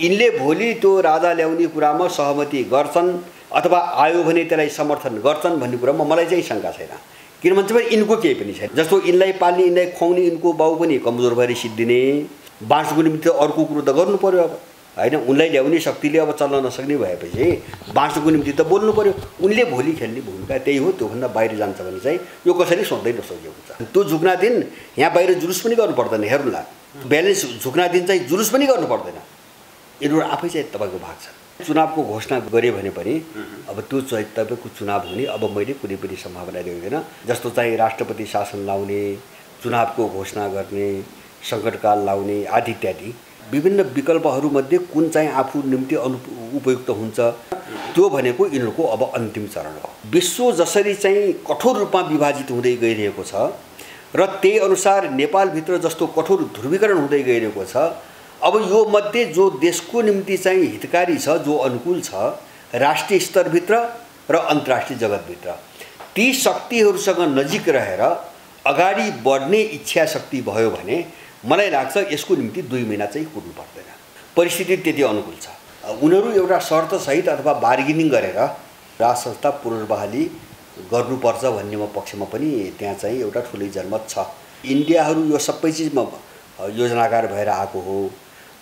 यिनले भोलि त्यो राजा ल्याउने कुरामा सहमति गर्छन् अथवा आयो भने त्यसलाई समर्थन गर्छन् भन्ने कुरामा मलाई चाहिँ शङ्का छैन। किनभने चाहिँ यिनको केही पनि छैन। जस्तो यिनलाई पाल्ने यिनलाई खुवाउने यिनको बाउ पनि कमजोर भएर सिद्धिने, बाँच्नुको निम्ति अर्को कुरो त गर्नु पर्यो अब हैन। उनलाई ल्याउने शक्तिले अब चल्न नसक्ने भएपछि बाँच्नुको निम्ति त बोल्नु पर्यो। उनले भोलि खेल्ने भूमिका त्यही हो। त्योभन्दा बाहिर जान्छ भने चाहिँ यो कसैले सोच्दै नसोचे हुन्छ। त्यो झुक्ना दिन यहाँ बाहिर जुलुस पनि गर्नु पर्दैन। हेर्नुला, ब्यालेन्स झुक्ना दिन चाहिँ जुलुस पनि गर्नु पर्दैन। यिनीहरू आफै चाहिँ तपाईँको भाग छ। चुनावको घोषणा गरे भने पनि अब त्यो चाहिँ तपाईँको चुनाव हुने अब मैले कुनै पनि सम्भावना देख्दैन। जस्तो चाहिँ राष्ट्रपति शासन लाउने, चुनावको घोषणा गर्ने, सङ्कटकाल लाउने आदि इत्यादि विभिन्न विकल्पहरूमध्ये कुन चाहिँ आफू निम्ति उपयुक्त हुन्छ त्यो भनेको यिनीहरूको अब अन्तिम चरण हो। विश्व जसरी चाहिँ कठोर रूपमा विभाजित हुँदै गइरहेको छ र त्यही अनुसार नेपालभित्र जस्तो कठोर ध्रुवीकरण हुँदै गइरहेको छ, अब यो मध्ये जो देशको निम्ति चाहिँ हितकारी छ, जो अनुकूल छ राष्ट्रिय स्तरभित्र र अन्तर्राष्ट्रिय जगतभित्र, ती शक्तिहरूसँग नजिक रहेर अगाडि बढ्ने इच्छा शक्ति भयो भने मलाई लाग्छ यसको निम्ति 2 महिना चाहिँ कुर्नु पर्दैन। परिस्थिति त्यति अनुकूल छ। उनीहरू एउटा शर्तसहित अथवा बार्गेनिङ गरेर राज संस्था पुनर्बहाली गर्नुपर्छ भन्नेमा पक्षमा पनि त्यहाँ चाहिँ एउटा ठुलै जनमत छ। इन्डियाहरू यो सबै चिजमा योजनाकार भएर आएको हो।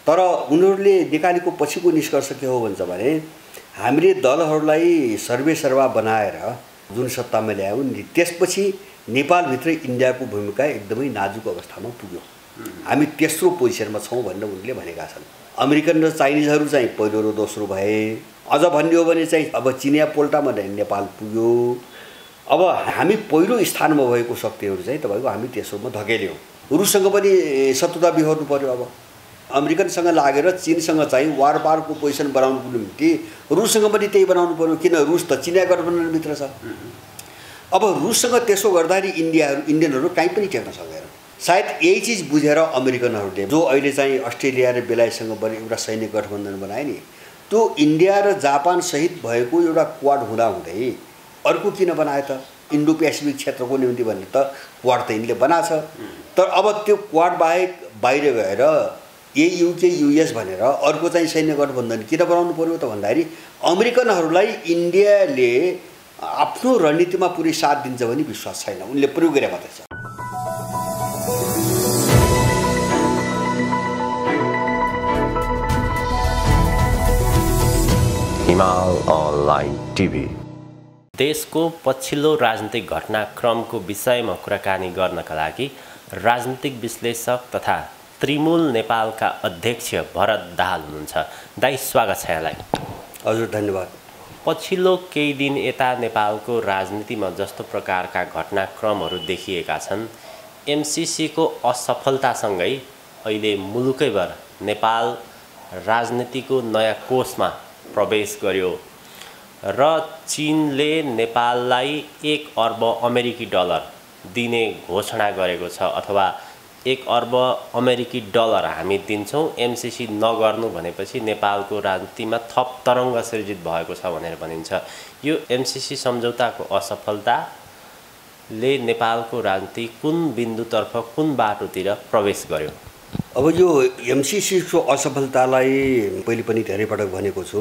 तर उनीहरूले निकालेको पछिको निष्कर्ष के हो भन्छ भने हामीले दलहरूलाई सर्वेसर्वा बनाएर जुन सत्तामा ल्यायौँ नि त्यसपछि नेपालभित्र इन्डियाको भूमिका एकदमै नाजुक अवस्थामा पुग्यो। हामी तेस्रो पोजिसनमा छौँ भनेर उनले भनेका छन्। अमेरिकन र चाइनिजहरू चाहिँ पहिलो र दोस्रो भए। अझ भन्ने हो भने चाहिँ अब चिनिया पोल्टामा नेपाल पुग्यो। अब हामी पहिलो स्थानमा भएको शक्तिहरू चाहिँ तपाईँको हामी तेस्रोमा धकेल्यौँ। रुससँग पनि शत्रुता बिहोर्नु पर्यो। अब अमेरिकनसँग लागेर चीनसँग चाहिँ वारपारको पोजिसन बनाउनुको निम्ति रुससँग पनि त्यही बनाउनु पर्यो। किन रुस त चिनिया गठबन्धनभित्र छ। अब रुससँग त्यसो गर्दाखेरि इन्डियनहरू कहीँ पनि टेक्न सक्दैन। सायद यही चिज बुझेर अमेरिकनहरूले जो अहिले चाहिँ अस्ट्रेलिया र बेलायतसँग पनि एउटा सैनिक गठबन्धन बनाए नि, त्यो इन्डिया र जापान सहित भएको एउटा क्वाड हुँदाहुँदै अर्को किन बनाए त? इन्डो पेसिफिक क्षेत्रको निम्ति भन्ने त क्वाड त यिनले बनाछ। तर अब त्यो क्वाड बाहेक बाहिर गएर युके युएस भनेर अर्को चाहिँ सैन्य गठबन्धन किन बनाउनु पर्यो त भन्दाखेरि अमेरिकनहरूलाई इन्डियाले आफ्नो रणनीतिमा पुरै साथ दिन्छ भन्ने विश्वास छैन। उनले प्रयोग गरे मात्रै छ। हिमाल अनलाइन टिभी देशको पछिल्लो राजनीतिक घटनाक्रमको विषयमा कुराकानी गर्नका लागि राजनीतिक विश्लेषक तथा त्रिमूल नेपालका अध्यक्ष भरत दाहाल हुनुहुन्छ। दाइ, स्वागत छ यहाँलाई। हजुर, धन्यवाद। पछिल्लो केही दिन यता नेपालको राजनीतिमा जस्तो प्रकारका घटनाक्रमहरू देखिएका छन्, एमसीसीको असफलतासँगै अहिले मुलुकैभर नेपाल राजनीतिको नयाँ कोषमा प्रवेश गर्यो र चीनले नेपाललाई 1 अर्ब अमेरिकी डलर दिने घोषणा गरेको छ, अथवा 1 अर्ब अमेरिकी डलर हामी दिन्छौँ एमसीसी नगर्नु भनेपछि नेपालको राजनीतिमा थप तरङ्ग सृजित भएको छ भनेर भनिन्छ। यो एमसीसी सम्झौताको असफलताले नेपालको राजनीति कुन बिन्दुतर्फ, कुन बाटोतिर प्रवेश गर्यो? अब यो एमसीसीको असफलतालाई पहिले पनि धेरै पटक भनेको छु।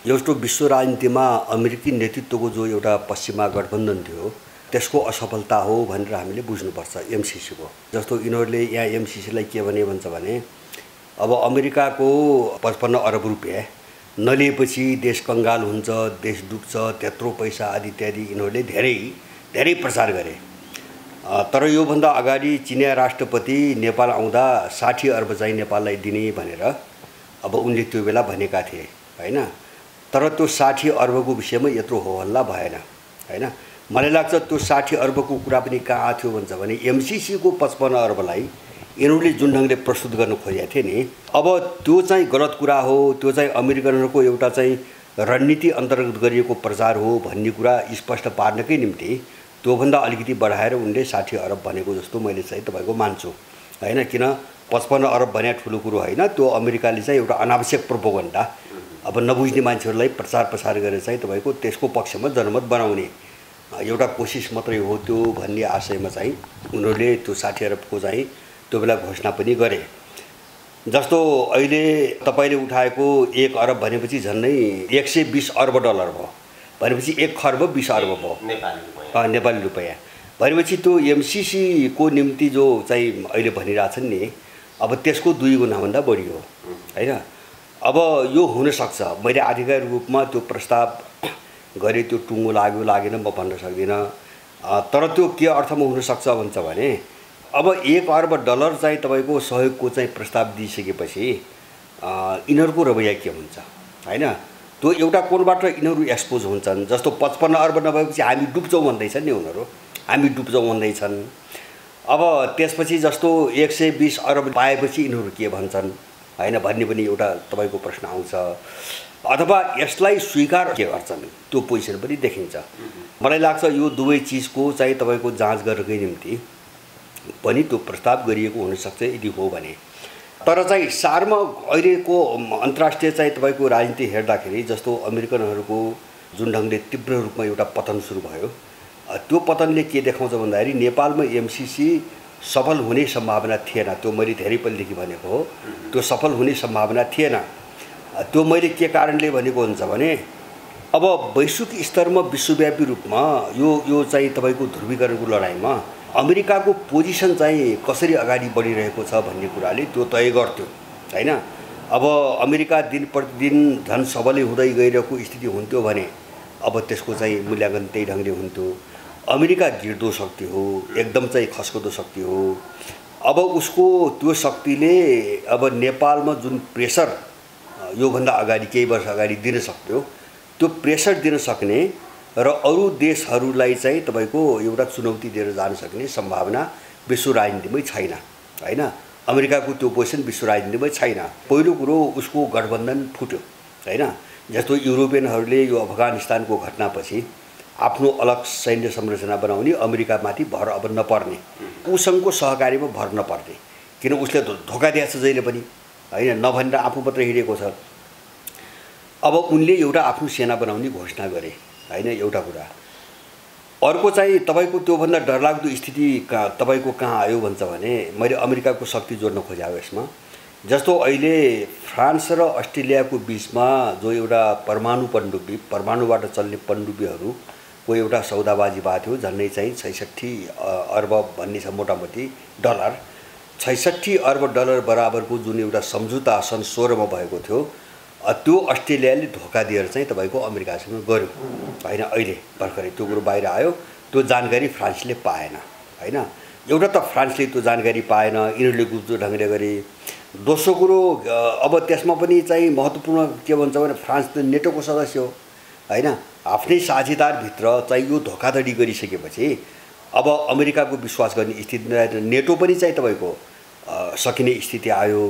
एउटा विश्व राजनीतिमा अमेरिकी नेतृत्वको जो एउटा पश्चिमा गठबन्धन थियो त्यसको असफलता हो भनेर हामीले बुझ्नुपर्छ एमसीसीको। जस्तो यिनीहरूले यहाँ एमसीसीलाई के भन्छ भने अब अमेरिकाको 55 अरब रुपियाँ नलिएपछि देश कङ्गाल हुन्छ, देश डुब्छ, त्यत्रो पैसा आदि इत्यादि यिनीहरूले धेरै प्रचार गरे। तर योभन्दा अगाडि चिनिया राष्ट्रपति नेपाल आउँदा 60 अर्ब चाहिँ नेपाललाई दिने भनेर अब उनले त्यो बेला भनेका थिए हैन। तर त्यो 60 अर्बको विषयमा यत्रो होहल्ला भएन हैन। मलाई लाग्छ त्यो 60 अर्बको कुरा पनि कहाँ थियो भन्छ भने एमसीसीको 55 अर्बलाई यिनीहरूले जुन ढङ्गले प्रस्तुत गर्न खोजेका थिए नि, अब त्यो चाहिँ गलत कुरा हो, त्यो चाहिँ अमेरिकनहरूको एउटा चाहिँ रणनीति अन्तर्गत गरिएको प्रचार हो भन्ने कुरा स्पष्ट पार्नकै निम्ति त्योभन्दा अलिकति बढाएर उनले 60 अरब भनेको जस्तो मैले चाहिँ तपाईँको मान्छु हैन। किन 55 अरब भने ठुलो कुरो होइन। त्यो अमेरिकाले चाहिँ एउटा अनावश्यक प्रोपोगन्डा अब नबुझ्ने मान्छेहरूलाई प्रचार गरेर चाहिँ तपाईँको त्यसको पक्षमा जनमत बनाउने एउटा कोसिस मात्रै हो त्यो भन्ने आशयमा चाहिँ उनीहरूले त्यो 60 अरबको चाहिँ त्यो बेला घोषणा पनि गरे। जस्तो अहिले तपाईँले उठाएको 1 अरब भनेपछि झन्डै 120 अर्ब डलर भयो भनेपछि 1 खर्ब 20 अर्ब भयो नेपाली रुपैयाँ भनेपछि त्यो एमसीसी को निम्ति जो चाहिँ अहिले भनिरहेछन् नि अब त्यसको 2 गुणाभन्दा बढी हो हैन। अब यो हुन सक्छ मैले आधिकारिक रूपमा त्यो प्रस्ताव गरे त्यो टुङ्गो लाग्यो लागेन म भन्न सक्दिनँ तर त्यो के अर्थमा हुन सक्छ भन्छ भने अब 1 अर्ब डलर चाहिँ तपाईको सहयोगको चाहिँ प्रस्ताव दिइसकेपछि यिनीहरूको रवैया के हुन्छ हैन। त्यो एउटा कोणबाट यिनीहरू एक्सपोज हुन्छन् जस्तो 55 अर्ब नभएपछि हामी डुब्छौँ भन्दैछन् नि उनीहरू हामी डुब्छौँ भन्दैछन्। अब त्यसपछि जस्तो 120 अर्ब पाएपछि यिनीहरू के भन्छन् हैन भन्ने पनि एउटा तपाईको प्रश्न आउँछ अथवा यसलाई स्वीकार के गर्छन् त्यो पोजिसन पनि देखिन्छ। मलाई लाग्छ यो दुवै चिजको चाहिँ तपाईको जाँच गर्नकै निम्ति पनि त्यो प्रस्ताव गरिएको हुन सक्छ यदि हो भने। तर चाहिँ सारमा अहिलेको अन्तर्राष्ट्रिय चाहिँ तपाईको राजनीति हेर्दाखेरि जस्तो अमेरिकनहरूको जुन ढङ्गले तीव्र रूपमा एउटा पतन सुरु भयो त्यो पतनले के देखाउँछ भन्दाखेरि नेपालमा एमसीसी सफल हुने सम्भावना थिएन। त्यो मैले धेरै पहिलेदेखि भनेको हो त्यो सफल हुने सम्भावना थिएन। त्यो मैले के कारणले भनेको हुन्छ भने अब वैश्विक स्तरमा विश्वव्यापी रूपमा यो चाहिँ तपाईको ध्रुवीकरणको लडाइँमा अमेरिकाको पोजिसन चाहिँ कसरी अगाडि बढिरहेको छ भन्ने कुराले त्यो तय गर्थ्यो हैन। अब अमेरिका दिन प्रतिदिन झन् सबलै हुँदै गइरहेको स्थिति हुन्थ्यो भने अब त्यसको चाहिँ मूल्याङ्कन त्यही ढङ्गले हुन्थ्यो। अमेरिका गिर्दो शक्ति हो एकदम चाहिँ खस्कदो शक्ति हो। अब उसको त्यो शक्तिले अब नेपालमा जुन प्रेसर योभन्दा अगाडि केही वर्ष अगाडि दिन सक्थ्यो त्यो प्रेसर दिन सक्ने र अरू देशहरूलाई चाहिँ तपाईको एउटा चुनौती दिएर जान सक्ने सम्भावना विश्व राजनीतिमै छैन हैन। अमेरिकाको त्यो पोजिसन विश्व राजनीतिमै छैन। पहिलो कुरो उसको गठबन्धन फुट्यो हैन। जस्तो युरोपियनहरूले यो अफगानिस्तानको घटनापछि आफ्नो अलग सैन्य संरचना बनाउने अमेरिकामाथि भर अब नपर्ने उसँगको सहकार्यमा भर नपर्ने किन उसले धोका दिएको छ जहिले पनि हैन नभनेर आफू मात्र हिँडेको छ। अब उनले एउटा आफ्नो सेना बनाउने घोषणा गरे हैन एउटा कुरा। अर्को चाहिँ तपाईको त्योभन्दा डरलाग्दो स्थिति तपाईको कहाँ आयो भन्छ भने मैले अमेरिकाको शक्ति जोड्न खोजेँ यसमा। जस्तो अहिले फ्रान्स र अस्ट्रेलियाको बीचमा जो एउटा परमाणुबाट चल्ने पनडुब्बीहरूको एउटा सौदाबाजी भएको थियो झन्डै चाहिँ 66 अर्ब भन्ने छ मोटामोटी डलर 66 अर्ब डलर बराबरको जुन एउटा सम्झौता सन् 16 मा भएको थियो त्यो अस्ट्रेलियाले धोका दिएर चाहिँ तपाईको अमेरिकासँग गर्यो हैन। अहिले भर्खरै त्यो कुरो बाहिर आयो त्यो जानकारी फ्रान्सले पाएन हैन। एउटा त फ्रान्सले त्यो जानकारी पाएन यिनीहरूले गुप्त ढङ्गले गरे। दोस्रो कुरो अब त्यसमा पनि चाहिँ महत्त्वपूर्ण के भन्छ भने फ्रान्स त नेटोको सदस्य हो हैन। आफ्नै साझेदारभित्र चाहिँ यो धोखाधडी गरिसकेपछि अब अमेरिकाको विश्वास गर्ने स्थिति नेटो पनि चाहिँ तपाईको सकिने स्थिति आयो।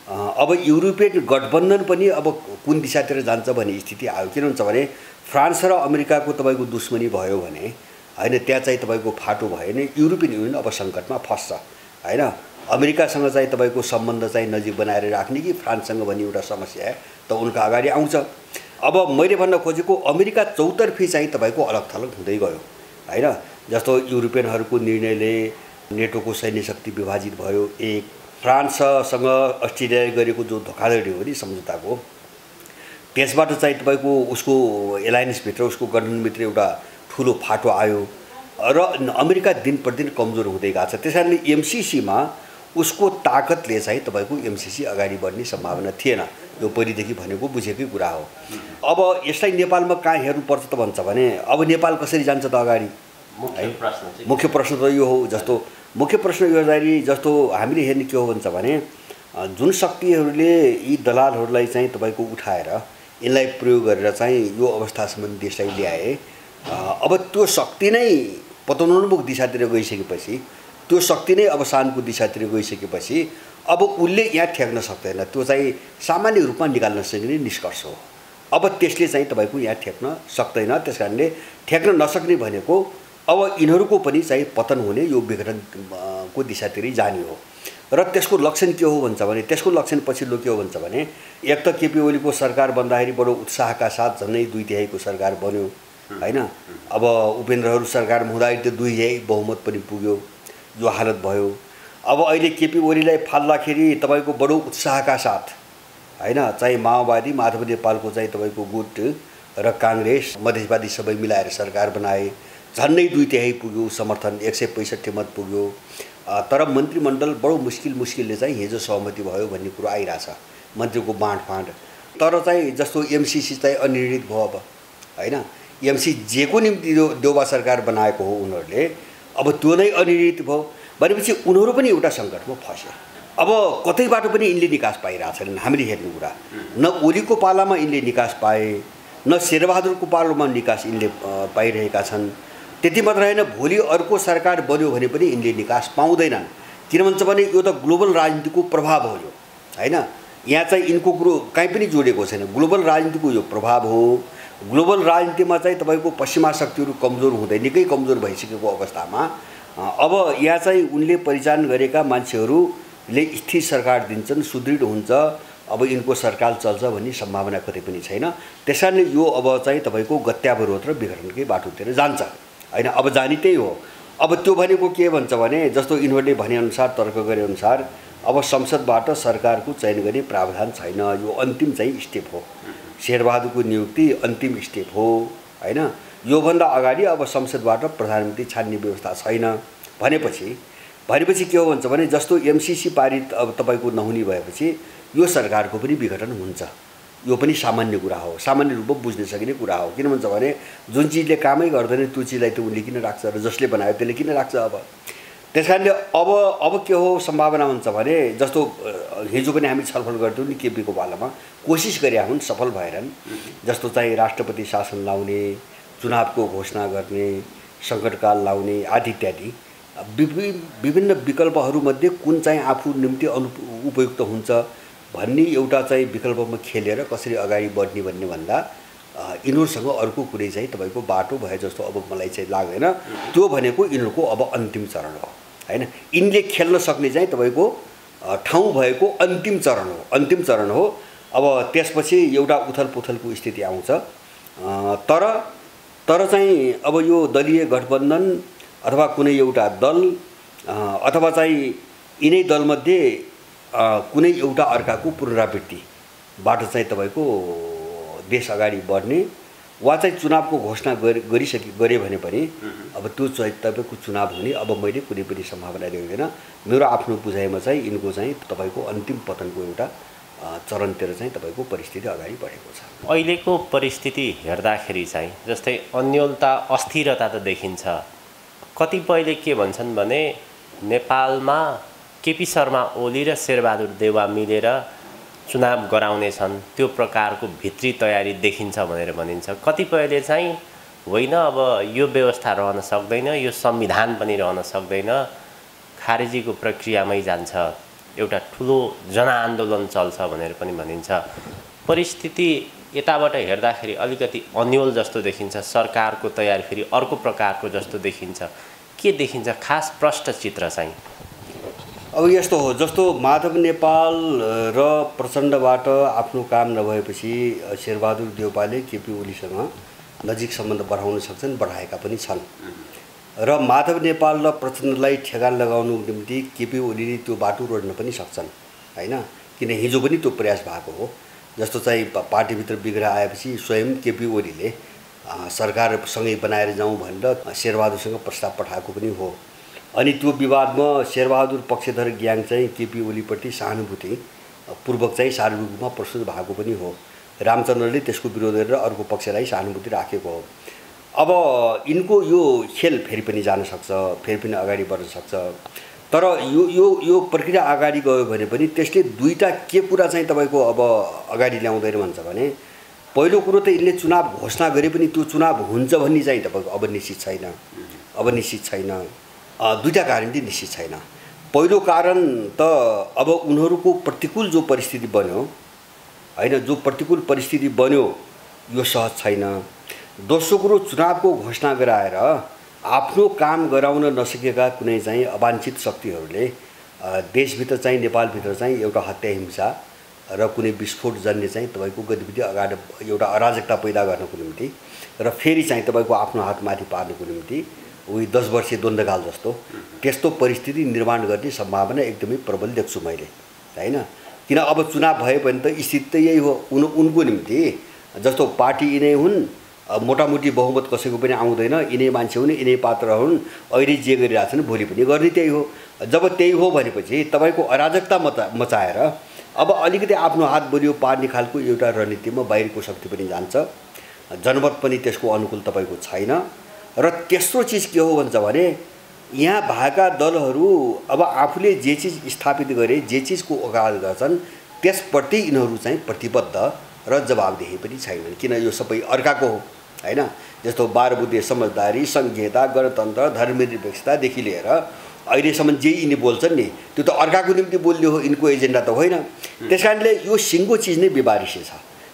अब युरोपियन गठबन्धन पनि अब कुन दिशातिर जान्छ भन्ने स्थिति आयो। किन हुन्छ भने फ्रान्स र अमेरिकाको तपाईको दुश्मनी भयो भने हैन त्यहाँ चाहिँ तपाईको फाटो भयो भने युरोपियन युनियन अब सङ्कटमा फस्छ हैन। अमेरिकासँग चाहिँ तपाईको सम्बन्ध चाहिँ नजिक बनाएर राख्ने कि फ्रान्ससँग भन्ने एउटा समस्या त उनका अगाडि आउँछ। अब मैले भन्न खोजेको अमेरिका चौतर्फी चाहिँ तपाईको अलग थलग हुँदै गयो हैन। जस्तो युरोपियनहरूको निर्णयले नेटोको सैन्य शक्ति विभाजित भयो। एक फ्रान्ससँग अस्ट्रेलियाले गरेको जो धोखाधडी हो नि सम्झौताको त्यसबाट चाहिँ तपाईको उसको एलायन्सभित्र उसको गठबन्धनभित्र एउटा ठुलो फाटो आयो र अमेरिका दिन प्रतिदिन कमजोर हुँदै गएको छ। त्यसैले एमसीसीमा उसको ताकतले चाहिँ तपाईको एमसीसी अगाडि बढ्ने सम्भावना थिएन। यो पहिलेदेखि भनेको बुझेकै कुरा हो। अब यसलाई नेपालमा कहाँ हेर्नुपर्छ त भन्छ भने अब नेपाल कसरी जान्छ त अगाडि मुख्य प्रश्न त यो हो। जस्तो मुख्य प्रश्न यो जारी जस्तो हामीले हेर्ने के हो भन्छ भने जुन शक्तिहरूले यी दलालहरूलाई चाहिँ तपाईको उठाएर यिनलाई प्रयोग गरेर चाहिँ यो अवस्थासम्म देशलाई ल्याए अब त्यो शक्ति नै पतनोन्मुख दिशातिर गइसकेपछि त्यो शक्ति नै अवसानको दिशातिर गइसकेपछि अब उसले यहाँ ठेक्न सक्दैन। त्यो चाहिँ सामान्य रूपमा निकाल्न सक्ने निष्कर्ष हो। अब त्यसले चाहिँ तपाईको यहाँ ठेक्न सक्दैन। त्यसकारणले ठेक्न नसक्ने भनेको अब यिनीहरूको पनि चाहिँ पतन हुने यो विघटनको दिशातिरै जाने हो। र त्यसको लक्षण के हो भन्छ भने त्यसको लक्षण पछिल्लो के हो भन्छ भने एक त केपी ओलीको सरकार बन्दाखेरि बडो उत्साहका साथ झन्डै 2/3 को सरकार बन्यो हैन। अब उपेन्द्रहरू सरकारमा हुँदाखेरि त 2/3 बहुमत पनि पुग्यो जो हालत भयो। अब अहिले केपी ओलीलाई फाल्दाखेरि तपाईँको बडो उत्साहका साथ हैन चाहिँ माओवादी माधव नेपालको चाहिँ तपाईँको गुट र काङ्ग्रेस मधेसवादी सबै मिलाएर सरकार बनाए, झन्डै 2/3 पुग्यो समर्थन, 165 मत पुग्यो। तर मन्त्रीमण्डल बडो मुस्किलले चाहिँ हिजो सहमति भयो भन्ने कुरो आइरहेछ, मन्त्रीको बाँडफाँड। तर चाहिँ जस्तो एमसीसी चाहिँ अनिर्णित भयो अब हैन, एमसीसी जेको निम्ति देउबा सरकार बनाएको हो उनीहरूले, अब त्यो नै अनिर्णित भयो भनेपछि उनीहरू पनि एउटा सङ्कटमा फसे। अब कतैबाट पनि यिनले निकास पाइरहेछन्। हामीले हेर्ने कुरा न ओलीको पालामा यिनले निकास पाए, न शेरबहादुरको पालामा निकास यिनले पाइरहेका छन्। त्यति मात्र होइन, भोलि अर्को सरकार बन्यो भने पनि यिनले निकास पाउँदैनन्। किन भन्छ भने यो त ग्लोबल राजनीतिको प्रभाव हो यो हैन, यहाँ चाहिँ यिनको कुरो कहीँ पनि जोडेको छैन। ग्लोबल राजनीतिको यो प्रभाव हो। ग्लोबल राजनीतिमा चाहिँ तपाईँको पश्चिमा शक्तिहरू कमजोर हुँदै निकै कमजोर भइसकेको अवस्थामा अब यहाँ चाहिँ उनले परिचालन गरेका मान्छेहरूले स्थिर सरकार दिन्छन्, सुदृढ हुन्छ, अब यिनको सरकार चल्छ भन्ने सम्भावना कतै पनि छैन। त्यसैले यो अब चाहिँ तपाईँको गत्यावरोध र विघटनकै बाटोतिर जान्छ हैन। अब जाने त्यही हो। अब त्यो भनेको के भन्छ भने जस्तो यिनीहरूले भनेअनुसार, तर्क गरेअनुसार अब संसदबाट सरकारको चयन गर्ने प्रावधान छैन। यो अन्तिम चाहिँ स्टेप हो, शेरबहादुरको नियुक्ति अन्तिम स्टेप हो हैन। योभन्दा अगाडि अब संसदबाट प्रधानमन्त्री छान्ने व्यवस्था छैन भनेपछि के हो भन्छ भने जस्तो एमसीसी पारित अब तपाईँको नहुने भएपछि यो सरकारको पनि विघटन हुन्छ। यो पनि सामान्य कुरा हो, सामान्य रूपमा बुझ्न सकिने कुरा हो। किन भन्छ भने जुन चिजले कामै गर्दैन त्यो चिजलाई त उनले किन राख्छ र जसले बनायो त्यसले किन राख्छ। अब त्यस कारणले अब के हो सम्भावना हुन्छ भने जस्तो हिजो पनि हामी छलफल गर्थ्यौँ नि केपीको पालामा, कोसिस गरे हुन्, सफल भएनन्। जस्तो चाहिँ राष्ट्रपति शासन लाउने, चुनावको घोषणा गर्ने, सङ्कटकाल लाउने आदि इत्यादि विभिन्न विकल्पहरूमध्ये कुन चाहिँ आफू निम्ति उपयुक्त हुन्छ भन्ने एउटा चाहिँ विकल्पमा खेलेर कसरी अगाडि बढ्ने भन्ने भन्दा यिनीहरूसँग अर्को कुनै चाहिँ तपाईँको बाटो भए जस्तो अब मलाई चाहिँ लाग्दैन। त्यो भनेको यिनीहरूको अब अन्तिम चरण हो हैन। यिनले खेल्न सक्ने चाहिँ तपाईँको ठाउँ भएको अन्तिम चरण हो। अब त्यसपछि एउटा उथलपुथलको स्थिति आउँछ। तर चाहिँ अब यो दलीय गठबन्धन अथवा कुनै एउटा दल अथवा चाहिँ यिनै दलमध्ये कुनै एउटा अर्काको पुनरावृत्तिबाट चाहिँ तपाईँको देश अगाडि बढ्ने वा चाहिँ चुनावको घोषणा गरे भने पनि अब त्यो चाहिँ तपाईँको चुनाव हुने अब मैले कुनै पनि सम्भावना देख्दैन। मेरो आफ्नो बुझाइमा चाहिँ यिनको चाहिँ तपाईँको अन्तिम पतनको एउटा चरणतिर चाहिँ तपाईँको परिस्थिति अगाडि बढेको छ। अहिलेको परिस्थिति हेर्दाखेरि चाहिँ जस्तै अन्योलता, अस्थिरता त देखिन्छ। कतिपयले के भन्छन् भने नेपालमा केपी शर्मा ओली र शेरबहादुर देउवा मिलेर चुनाव गराउनेछन्, त्यो प्रकारको भित्री तयारी देखिन्छ भनेर भनिन्छ। कतिपयले चाहिँ होइन, अब यो व्यवस्था रहन सक्दैन, यो संविधान पनि रहन सक्दैन, खारेजीको प्रक्रियामै जान्छ, एउटा ठुलो जनआन्दोलन चल्छ भनेर पनि भनिन्छ। परिस्थिति यताबाट हेर्दाखेरि अलिकति अन्यल जस्तो देखिन्छ, सरकारको तयारी फेरि अर्को प्रकारको जस्तो देखिन्छ। के देखिन्छ खास प्रष्ट चित्र चाहिँ? अब यस्तो हो, जस्तो माधव नेपाल र प्रचण्डबाट आफ्नो काम नभएपछि शेरबहादुर देउवाले केपी ओलीसँग नजिक सम्बन्ध बढाउन सक्छन्, बढाएका पनि छन्। र माधव नेपाल र प्रचण्डलाई ठेगान लगाउनु निम्ति केपी ओलीले त्यो बाटो रोड्न पनि सक्छन् हैन। किन हिजो पनि त्यो प्रयास भएको हो। जस्तो चाहिँ पार्टीभित्र बिग्रा आएपछि स्वयं केपी ओलीले सरकारसँगै बनाएर जाउँ भनेर शेरबहादुरसँग प्रस्ताव पठाएको पनि हो। अनि त्यो विवादमा शेरबहादुर पक्षधर ग्याङ चाहिँ केपी ओलीप्रति सहानुभूति पूर्वक चाहिँ सार्वजनिक रूपमा प्रस्तुत भएको पनि हो। रामचन्द्रले त्यसको विरोध गरेर अर्को पक्षलाई सहानुभूति राखेको हो। अब यिनको यो खेल फेरि पनि जान सक्छ, फेरि पनि अगाडि बढ्न सक्छ। तर यो प्रक्रिया अगाडि गयो भने पनि त्यसले दुईटा के कुरा चाहिँ तपाईँको अब अगाडि ल्याउँदैन भन्छ भने पहिलो कुरो त यिनले चुनाव घोषणा गरे पनि त्यो चुनाव हुन्छ भन्ने चाहिँ तपाईँको अब निश्चित छैन। दुईटा कारण चाहिँ निश्चित छैन। पहिलो कारण त अब उनीहरूको प्रतिकूल जो परिस्थिति बन्यो हैन, जो प्रतिकूल परिस्थिति बन्यो यो सहज छैन। दोस्रो कुरो, चुनावको घोषणा गराएर आफ्नो काम गराउन नसकेका कुनै चाहिँ अवाञ्छित शक्तिहरूले देशभित्र चाहिँ नेपालभित्र चाहिँ एउटा हत्या हिंसा र कुनै विस्फोट जन्य चाहिँ तपाईँको गतिविधि अगाडि एउटा अराजकता पैदा गर्नको निम्ति र फेरि चाहिँ तपाईँको आफ्नो हातमाथि पार्नको निम्ति उही 10 वर्षीय द्वन्द्वकाल जस्तो त्यस्तो परिस्थिति निर्माण गर्ने सम्भावना एकदमै प्रबल देख्छु मैले, हैन? किन अब चुनाव भयो भने त स्थिति त यही हो। उनको निम्ति जस्तो पार्टी यिनै हुन्, मोटामोटी बहुमत कसैको पनि आउँदैन, यिनै मान्छे हुन्, यिनै पात्र हुन्, अहिले जे गरिरहेछन् भोलि पनि गर्ने त्यही हो। जब त्यही हो भनेपछि तपाईँको अराजकता मचाएर अब अलिकति आफ्नो हात बलियो पार्ने खालको एउटा रणनीतिमा बाहिरको शक्ति पनि जान्छ, जनमत पनि त्यसको अनुकूल तपाईँको छैन। र तेस्रो चिज के हो भन्छ भने यहाँ भएका दलहरू अब आफूले जे चिज स्थापित गरे, जे चिजको अगाड गर्छन् त्यसप्रति यिनीहरू चाहिँ प्रतिबद्ध र जवाबदेही पनि छैनन्, किन यो सबै अर्काको हो, हैन? जस्तो 12 बुद्धे समझदारी, संघीयता, गणतन्त्र, धर्मनिरपेक्षतादेखि लिएर अहिलेसम्म जे यिनी बोल्छन् नि त्यो त अर्काको निम्ति बोल्ने हो, यिनको एजेन्डा त होइन। त्यसकारणले यो सिङ्गो चिज नै व्यवहारिसे छ।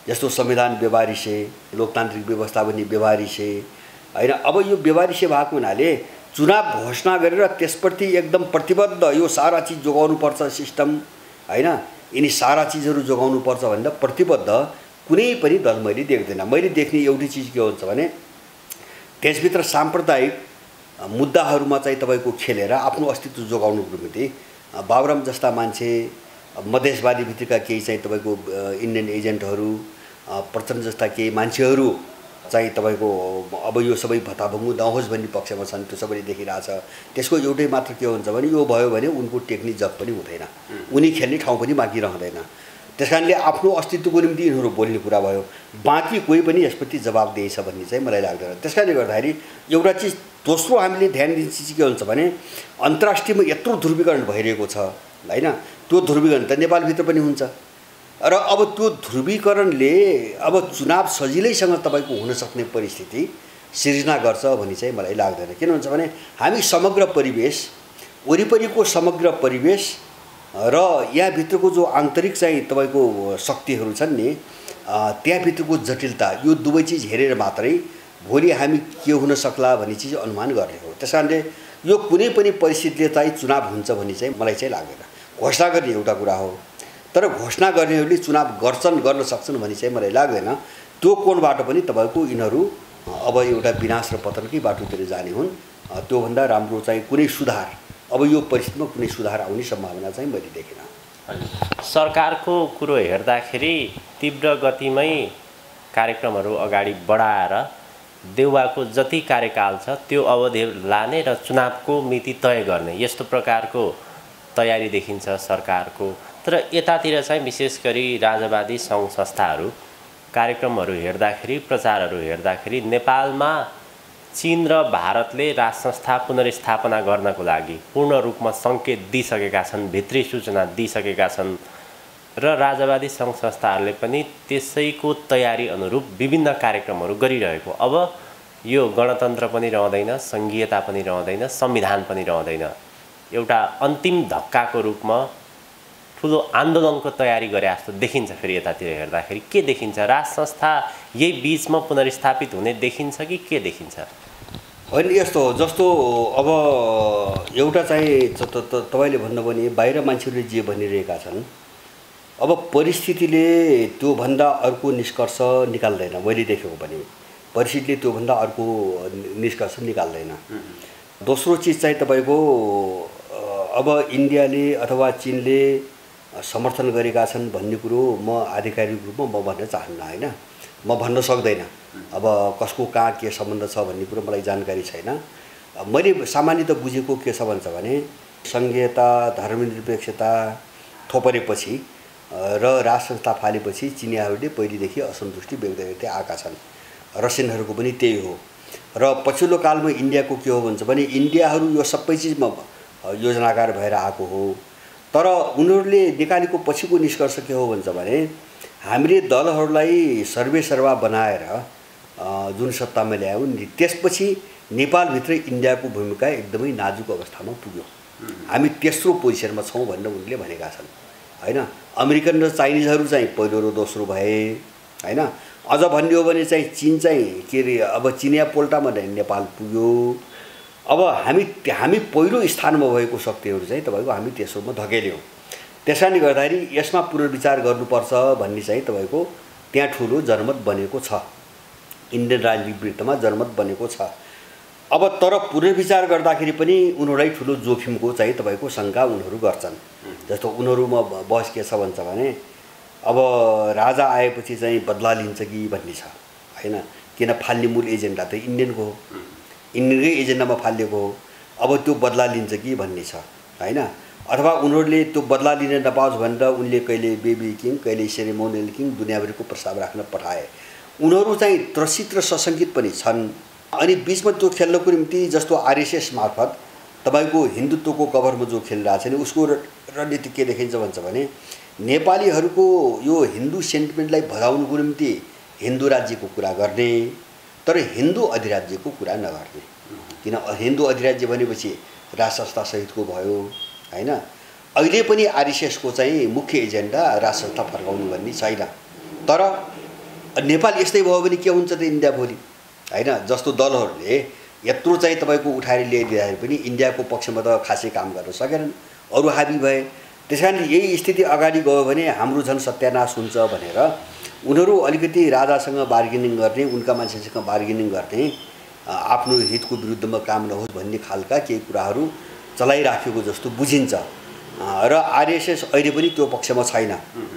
जस्तो संविधान व्यवहारिसे, लोकतान्त्रिक व्यवस्था पनि व्यवहारिसे, हैन? अब यो व्यवहारिसे भएको हुनाले चुनाव घोषणा गरेर त्यसप्रति एकदम प्रतिबद्ध यो सारा चिज जोगाउनुपर्छ सिस्टम, हैन? यिनी सारा चिजहरू जोगाउनुपर्छ भनेर प्रतिबद्ध कुनै पनि दल मैले देख्दैन। मैले देख्ने एउटै चिज के हुन्छ भने त्यसभित्र साम्प्रदायिक मुद्दाहरूमा चाहिँ तपाईँको खेलेर आफ्नो अस्तित्व जोगाउनुको निम्ति बाबुराम जस्ता मान्छे, मधेसवादी भित्रका केही चाहिँ तपाईँको इन्डियन एजेन्टहरू, प्रचण्ड जस्ता केही मान्छेहरू चाहिँ तपाईँको अब यो सबै भत्ताभङ्गु नहोस् भन्ने पक्षमा छन्, त्यो सबैले देखिरहेछ। त्यसको एउटै मात्र के हुन्छ भने यो भयो भने उनको टेक्निक जग पनि हुँदैन, उनी खेल्ने ठाउँ पनि बाँकी रहँदैन। त्यसकारणले आफ्नो अस्तित्वको निम्ति यिनीहरू बोल्ने कुरा भयो, बाँकी कोही पनि यसप्रति जवाबदेही छ भन्ने चाहिँ मलाई लाग्दैन। त्यसकारणले गर्दाखेरि एउटा चिज दोस्रो हामीले ध्यान दिने चिज के हुन्छ भने अन्तर्राष्ट्रियमा यत्रो ध्रुवीकरण भइरहेको छ, हैन? त्यो ध्रुवीकरण त नेपालभित्र पनि हुन्छ र अब त्यो ध्रुवीकरणले अब चुनाव सजिलैसँग तपाईँको हुन सक्ने परिस्थिति सिर्जना गर्छ भन्ने चाहिँ मलाई लाग्दैन। किन भन्छ भने हामी समग्र परिवेश, वरिपरिको समग्र परिवेश र यहाँभित्रको जो आन्तरिक चाहिँ तपाईँको शक्तिहरू छन् नि, त्यहाँभित्रको जटिलता, यो दुवै चिज हेरेर मात्रै भोलि हामी के हुन सक्ला भन्ने चिज अनुमान गर्ने हो। त्यसकारणले यो कुनै पनि परिस्थितिले चाहिँ चुनाव हुन्छ भन्ने चाहिँ मलाई चाहिँ लाग्दैन। घोषणा गर्ने एउटा कुरा हो, तर घोषणा गर्नेहरूले चुनाव गर्न सक्छन् भन्ने चाहिँ मलाई लाग्दैन। त्यो कोणबाट पनि तपाईँको यिनीहरू अब एउटा विनाश र पतनकै बाटोतिर जाने हुन्। त्योभन्दा राम्रो चाहिँ कुनै सुधार, अब यो परिस्थितिमा कुनै सुधार आउने सम्भावना चाहिँ मैले देखिनँ। सरकारको कुरो हेर्दाखेरि तीव्र गतिमै कार्यक्रमहरू अगाडि बढाएर देउवाको जति कार्यकाल छ त्यो अवधि लाने र चुनावको मिति तय गर्ने यस्तो प्रकारको तयारी देखिन्छ सरकारको। तर यतातिर चाहिँ विशेष गरी राजवादी सङ्घ संस्थाहरू कार्यक्रमहरू हेर्दाखेरि, प्रचारहरू हेर्दाखेरि नेपालमा चीन र भारतले राज संस्था पुनर्स्थापना गर्नको लागि पूर्ण रूपमा सङ्केत दिइसकेका छन्, भित्री सूचना दिइसकेका छन् र राजवादी सङ्घ संस्थाहरूले पनि त्यसैको तयारी अनुरूप विभिन्न कार्यक्रमहरू गरिरहेको। अब यो गणतन्त्र पनि रहँदैन, सङ्घीयता पनि रहँदैन, संविधान पनि रहँदैन, एउटा अन्तिम धक्काको रूपमा ठुलो आन्दोलनको तयारी गरे जस्तो देखिन्छ। फेरि यतातिर हेर्दाखेरि के देखिन्छ? राज संस्था यही बिचमा पुनर्स्थापित हुने देखिन्छ कि के देखिन्छ? होइन, यस्तो हो जस्तो अब एउटा चाहिँ तपाईँले भन्नुभयो नि बाहिर मान्छेहरूले जे भनिरहेका छन्, अब परिस्थितिले त्योभन्दा अर्को निष्कर्ष निकाल्दैन। मैले देखेको पनि परिस्थितिले त्योभन्दा अर्को निष्कर्ष निकाल्दैन। दोस्रो चिज चाहिँ तपाईँको अब इन्डियाले अथवा चिनले समर्थन गरेका छन् भन्ने कुरो म आधिकारिक रूपमा म भन्न चाहन्न, हैन? म भन्न सक्दैन। अब कसको कहाँ के सम्बन्ध छ भन्ने कुरो मलाई जानकारी छैन। मैले सामान्यतः बुझेको के छ भन्छ भने संघीयता, धर्मनिरपेक्षता थोपरेपछि र राज संस्था फालेपछि चिनियाहरूले पहिलेदेखि असन्तुष्टि व्यक्त गर्दै आएका छन्। रसियनहरूको पनि त्यही हो। र पछिल्लो कालमा इन्डियाको के हो भन्छ भने इन्डियाहरू यो सबै चिजमा योजनाकार भएर आएको हो। तर उनीहरूले निकालेको पछिको निष्कर्ष के हो भन्छ भने हामीले दलहरूलाई सर्वेसर्वा बनाएर जुन सत्तामा ल्यायौँ नि त्यसपछि नेपालभित्र इन्डियाको भूमिका एकदमै नाजुक अवस्थामा पुग्यो। हामी तेस्रो पोजिसनमा छौँ भनेर उनले भनेका छन्, हैन? अमेरिकन र चाइनिजहरू चाहिँ पहिलो र दोस्रो भए, हैन? अझ भन्ने हो भने चाहिँ चीन चाहिँ के अरे अब चिनिया पोल्टामा नेपाल पुग्यो। अब हामी पहिलो स्थानमा भएको शक्तिहरू चाहिँ तपाईँको हामी तेस्रोमा धकेल्यौँ। त्यसैले गर्दाखेरि यसमा पुनर्विचार गर्नुपर्छ भन्ने चाहिँ तपाईँको त्यहाँ ठुलो जनमत बनेको छ, इन्डियन राजनीतिक वृत्तमा जनमत बनेको छ। अब तर पुनर्विचार गर्दाखेरि पनि उनीहरूलाई ठुलो जोखिमको चाहिँ तपाईँको शङ्का उनीहरू गर्छन्। जस्तो उनीहरूमा बहस के छ भन्छ भने अब राजा आएपछि चाहिँ बदला लिन्छ कि भन्ने छ होइन। किन फाल्ने मूल एजेन्डा त इन्डियनको हो, इन्डियनकै एजेन्डामा फालिएको हो। अब त्यो बदला लिन्छ कि भन्ने छ होइन। अथवा उनीहरूले त्यो बदला लिन नपाओस् भनेर उनले कहिले बेबी किङ कहिले सेरेमोनियल किङ दुनियाँभरिको प्रस्ताव राख्न पठाए। उनीहरू चाहिँ त्रसित र सशङ्कित पनि छन्। अनि बिचमा त्यो खेल्नको निम्ति जस्तो आरएसएस मार्फत तपाईँको हिन्दुत्वको कभरमा जो खेलिरहेछ नि उसको रणनीति के देखिन्छ भन्छ भने नेपालीहरूको यो हिन्दू सेन्टिमेन्टलाई भगाउनुको निम्ति हिन्दू राज्यको कुरा गर्ने तर हिन्दू अधिराज्यको कुरा नगर्ने। किन हिन्दू अधिराज्य भनेपछि राज संस्था सहितको भयो होइन। अहिले पनि आरएसएसको चाहिँ मुख्य एजेन्डा राज संस्था फर्काउनु भन्ने छैन। तर नेपाल यस्तै भयो भने के हुन्छ त इन्डिया भोलि होइन। जस्तो दलहरूले यत्रो चाहिँ तपाईँको उठाएर ल्याइदिँदाखेरि पनि इन्डियाको पक्षमा त खासै काम गर्न सकेनन्, अरू हाबी भए। त्यस कारण यही स्थिति अगाडि गयो भने हाम्रो झन् सत्यानाश हुन्छ भनेर उनीहरू अलिकति राजासँग बार्गेनिङ गर्ने, उनका मान्छेसँग बार्गेनिङ गर्ने, आफ्नो हितको विरुद्धमा काम नहोस् भन्ने खालका केही कुराहरू चलाइराखेको जस्तो बुझिन्छ। र आरएसएस अहिले पनि त्यो पक्षमा छैन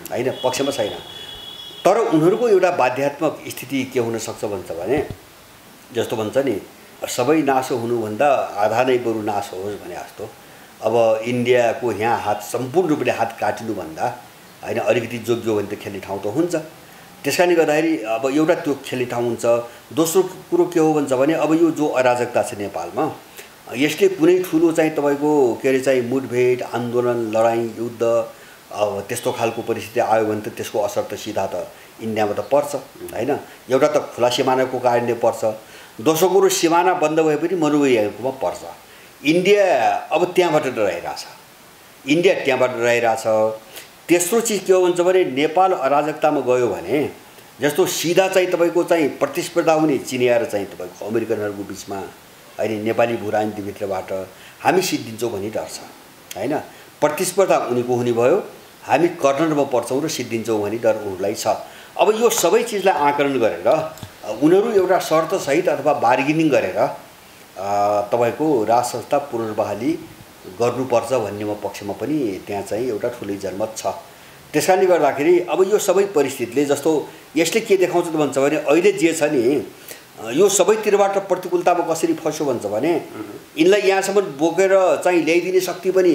होइन, पक्षमा छैन। तर उनीहरूको एउटा बाध्यात्मक स्थिति के हुनसक्छ भन्छ भने जस्तो भन्छ नि सबै नासो हुनुभन्दा आधा नै बरु नासो होस् भने जस्तो। अब इन्डियाको यहाँ हात सम्पूर्ण रूपले हात काटिनुभन्दा होइन अलिकति जोग्यो भने त खेल्ने ठाउँ त हुन्छ। त्यस कारणले गर्दाखेरि अब एउटा त्यो खेल्ने ठाउँ हुन्छ। दोस्रो कुरो के हो भन्छ भने अब यो जो अराजकता छ नेपालमा यसले कुनै ठुलो चाहिँ तपाईँको के अरे चाहिँ मुठभेड आन्दोलन लडाइँ युद्ध अब त्यस्तो खालको परिस्थिति आयो भने त त्यसको असर त सिधा त इन्डियामा त पर्छ होइन। एउटा त खुला सिमानाको कारणले पर्छ, दोस्रो कुरो सिमाना बन्द भए पनि मनोविज्ञानकोमा पर्छ। इन्डिया अब त्यहाँबाट डराइरहेछ, इन्डिया त्यहाँबाट डराइरहेछ। तेस्रो चिज के हो भन्छ भने नेपाल अराजकतामा गयो भने जस्तो सिधा चाहिँ तपाईँको चाहिँ प्रतिस्पर्धा हुने चिनिया र चाहिँ तपाईँको अमेरिकनहरूको बिचमा होइन नेपाली भू राजनीतिभित्रबाट हामी सिद्धिन्छौँ भन्ने डर छ होइन। प्रतिस्पर्धा उनीको हुने भयो, हामी कर्नरमा पर्छौँ र सिद्धिन्छौँ भन्ने डर उनीहरूलाई छ। अब यो सबै चिजलाई आकलन गरेर उनीहरू एउटा शर्तसहित अथवा बार्गेनिङ गरेर तपाईँको राज संस्था पुनर्बहाली गर्नुपर्छ भन्नेमा पक्षमा पनि त्यहाँ चाहिँ एउटा ठुलै जनमत छ। त्यस कारणले गर्दाखेरि अब यो सबै परिस्थितिले जस्तो यसले के देखाउँछ त भन्छ भने अहिले जे छ नि यो सबैतिरबाट प्रतिकूलतामा कसरी फस्यो भन्छ भने यिनलाई यहाँसम्म बोकेर चाहिँ ल्याइदिने शक्ति पनि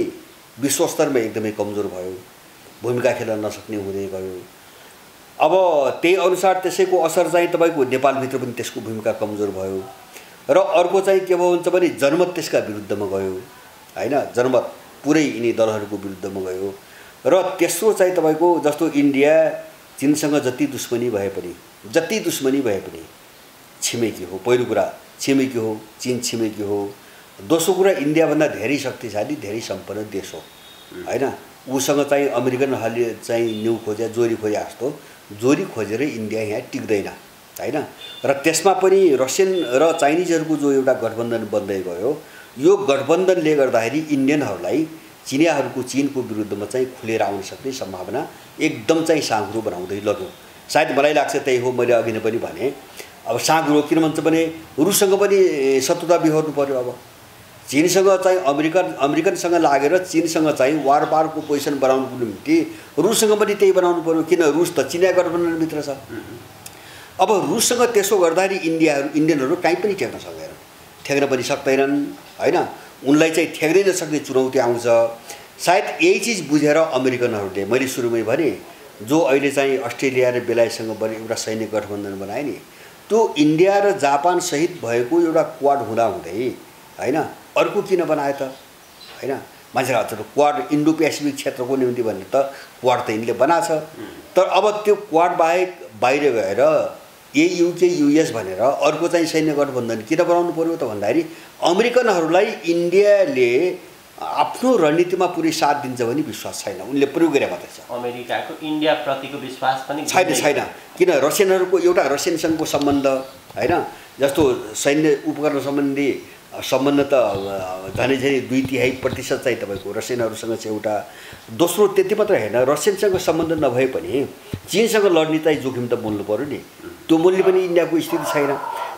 विश्वस्तरमा एकदमै कमजोर भयो, भूमिका खेल्न नसक्ने हुँदै गयो। अब त्यही अनुसार त्यसैको असर चाहिँ तपाईँको नेपालभित्र पनि त्यसको भूमिका कमजोर भयो। र अर्को चाहिँ के भयो भन्छ भने जनमत त्यसका विरुद्धमा गयो होइन, जनमत पुरै यिनी दलहरूको विरुद्धमा गयो। र तेस्रो चाहिँ तपाईँको जस्तो इन्डिया चीनसँग जति दुश्मनी भए पनि छिमेकी हो। पहिलो कुरा छिमेकी हो, चीन छिमेकी हो। दोस्रो कुरा इन्डियाभन्दा धेरै शक्तिशाली धेरै सम्पन्न देश हो होइन। उसँग चाहिँ अमेरिकनहरूले चाहिँ न्यु खोजे जोरी खोजे जस्तो जोरी खोजेर इन्डिया यहाँ टिक्दैन होइन। र त्यसमा पनि रसियन र चाइनिजहरूको जो एउटा गठबन्धन बन्दै गयो यो गठबन्धनले गर्दाखेरि इन्डियनहरूलाई चिनियाहरूको चीनको विरुद्धमा चाहिँ खुलेर आउन सक्ने सम्भावना एकदम चाहिँ साँघुरो बनाउँदै लग्यो। सायद मलाई लाग्छ त्यही हो। मैले अघि नै पनि भने अब साँघुरो किन भन्छ भने रुससँग पनि शत्रुता बिहोर्नु पर्यो। अब चीनसँग चाहिँ अमेरिकनसँग लागेर चीनसँग चाहिँ वारपारको पोजिसन बनाउनुको निम्ति रुससँग पनि त्यही बनाउनु पर्यो। किन रुस त चिनिया गठबन्धनभित्र छ। अब रुससँग त्यसो गर्दाखेरि इन्डियनहरू कहीँ पनि टेक्न सक्दैन, ठेक्न पनि सक्दैनन् होइन। उनलाई चाहिँ ठेक्नै नसक्ने चुनौती आउँछ। सायद यही चिज बुझेर अमेरिकनहरूले मैले सुरुमै भने जो अहिले चाहिँ अस्ट्रेलिया र बेलायतसँग एउटा सैन्य गठबन्धन बनाए नि त्यो इन्डिया र जापान सहित भएको एउटा क्वाड हुँदाहुँदै होइन अर्को किन बनाए त होइन। मान्छेले भन्छ क्वाड इन्डो पेसिफिक क्षेत्रको निम्ति भनेर त क्वाड त यिनले बनाएको छ। तर अब त्यो क्वाड बाहेक बाहिर गएर युके युएस भनेर अर्को चाहिँ सैन्य गठबन्धन किन बनाउनु पर्यो त भन्दाखेरि अमेरिकनहरूलाई इन्डियाले आफ्नो रणनीतिमा पुरै साथ दिन्छ भने विश्वास छैन। उनले प्रयोग गरे मात्रै छ। अमेरिकाको इन्डियाप्रतिको विश्वास पनि छैन। किन रसियनहरूको एउटा रसियनसँगको सम्बन्ध होइन जस्तो सैन्य उपकरण सम्बन्धी सम्बन्ध त झनै 2-3% चाहिँ तपाईँको रसियनहरूसँग चाहिँ एउटा। दोस्रो त्यति मात्र होइन, रसियनसँग सम्बन्ध नभए पनि चीनसँग लड्ने चाहिँ जोखिम त बोल्नु पर्यो नि, त्यो मूल्य पनि इन्डियाको स्थिति छैन।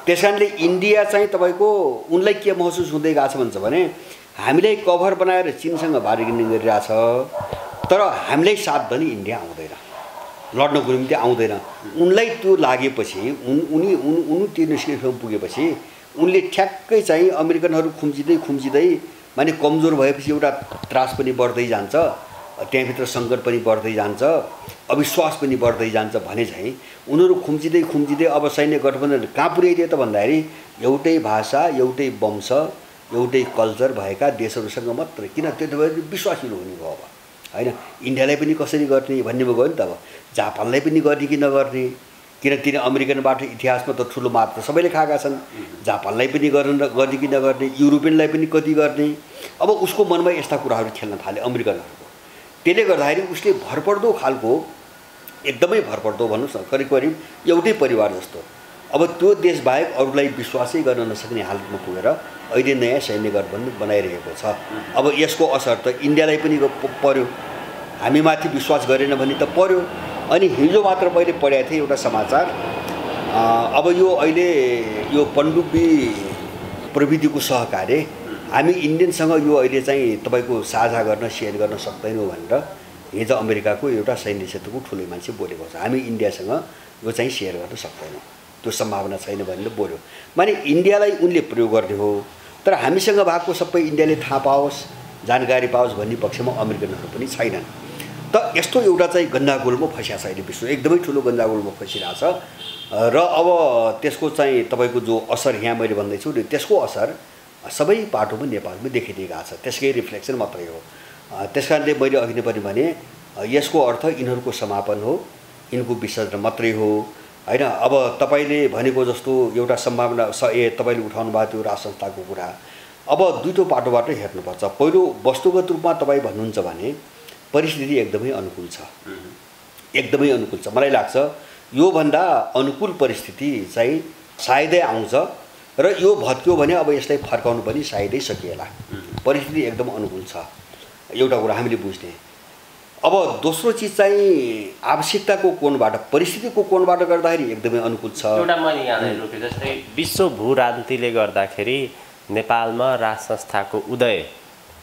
त्यसकारणले इन्डिया चाहिँ तपाईँको उनलाई के महसुस हुँदै गएको छ भन्छ भने हामीलाई कभर बनाएर चीनसँग बार्गेनिङ गरिरहेछ, तर हामीलाई साथ पनि इन्डिया आउँदैन, लड्नको निम्ति आउँदैन। उनलाई त्यो लागेपछि उनी त्यो निष्कर्षमा पुगेपछि उनले ठ्याक्कै चाहिँ अमेरिकनहरू खुम्चिँदै माने कमजोर भएपछि एउटा त्रास पनि बढ्दै जान्छ, त्यहाँभित्र सङ्कट पनि बढ्दै जान्छ, अविश्वास पनि बढ्दै जान्छ भने चाहिँ उनीहरू खुम्चिँदै अब सैन्य गठबन्धन कहाँ पुर्याइदियो त भन्दाखेरि एउटै भाषा, एउटै वंश, एउटै कल्चर भएका देशहरूसँग मात्र। किन त्यो भएर विश्वासिलो हुने भयो अब होइन। इन्डियालाई पनि कसरी गर्ने भन्नेमा गयो नि त। अब जापानलाई पनि गर्ने कि नगर्ने, किन तिनी अमेरिकनबाट इतिहासमा त ठुलो मात्र सबैले खाएका छन्। जापानलाई पनि गर्ने कि नगर्ने, युरोपियनलाई पनि कति गर्ने। अब उसको मनमा यस्ता कुराहरू खेल्न थाले अमेरिकनहरूको। त्यसले गर्दाखेरि उसले भरपर्दो खालको, एकदमै भरपर्दो भन्नुहोस् न, करिब एउटै परिवार जस्तो अब त्यो देशबाहेक अरूलाई विश्वासै गर्न नसक्ने हालतमा पुगेर अहिले नयाँ सैन्य गठबन्धन बनाइरहेको छ। अब यसको असर त इन्डियालाई पनि पर्यो, हामीमाथि विश्वास गरेन भने त पर्यो। अनि हिजो मात्र मैले पढेको थिएँ एउटा समाचार, अब यो अहिले यो पनडुब्बी प्रविधिको सहकार्य हामी इन्डियनसँग यो अहिले चाहिँ तपाईँको साझा गर्न, सेयर गर्न सक्दैनौँ भनेर हिजो अमेरिकाको एउटा सैन्य क्षेत्रको ठुलो मान्छे बोलेको छ। हामी इन्डियासँग यो चाहिँ सेयर गर्न सक्दैनौँ, त्यो सम्भावना छैन भनेर बोल्यो। माने इन्डियालाई उनले प्रयोग गर्ने हो, तर हामीसँग भएको सबै इन्डियाले थाहा पाओस्, जानकारी पाओस् भन्ने पक्षमा अमेरिकनहरू पनि छैनन्। त यस्तो एउटा चाहिँ गन्जागोलमा फसिएको छ अहिले विश्व, एकदमै ठुलो गन्जागोलमा फसिरहेको छ। र अब त्यसको चाहिँ तपाईँको जो असर यहाँ मैले भन्दैछु नि, त्यसको असर सबै पाटोमा नेपालमा देखिदिएको छ, त्यसकै रिफ्लेक्सन मात्रै हो। त्यसकारणले मैले अघि नै पनि भने यसको अर्थ यिनीहरूको समापन हो, यिनको विसर्जन मात्रै हो होइन। अब तपाईँले भनेको जस्तो एउटा सम्भावना तपाईँले उठाउनु भएको त्यो राज संस्थाको कुरा, अब दुईटो पाटोबाट हेर्नुपर्छ। पहिलो वस्तुगत रूपमा तपाईँ भन्नुहुन्छ भने परिस्थिति एकदमै अनुकूल छ, एकदमै अनुकूल छ। मलाई लाग्छ योभन्दा अनुकूल परिस्थिति चाहिँ सायदै आउँछ र यो भत्क्यो भने अब यसलाई फर्काउनु पनि सायदै सकिएला। परिस्थिति एकदम अनुकूल छ, एउटा कुरा हामीले बुझ्ने। अब दोस्रो चिज चाहिँ आवश्यकताको कोणबाट, परिस्थितिको कोणबाट गर्दाखेरि एकदमै अनुकूल छ। एउटा मैले यहाँलाई रोकेँ, जस्तै विश्व भू राजनीतिले गर्दाखेरि नेपालमा राज संस्थाको उदय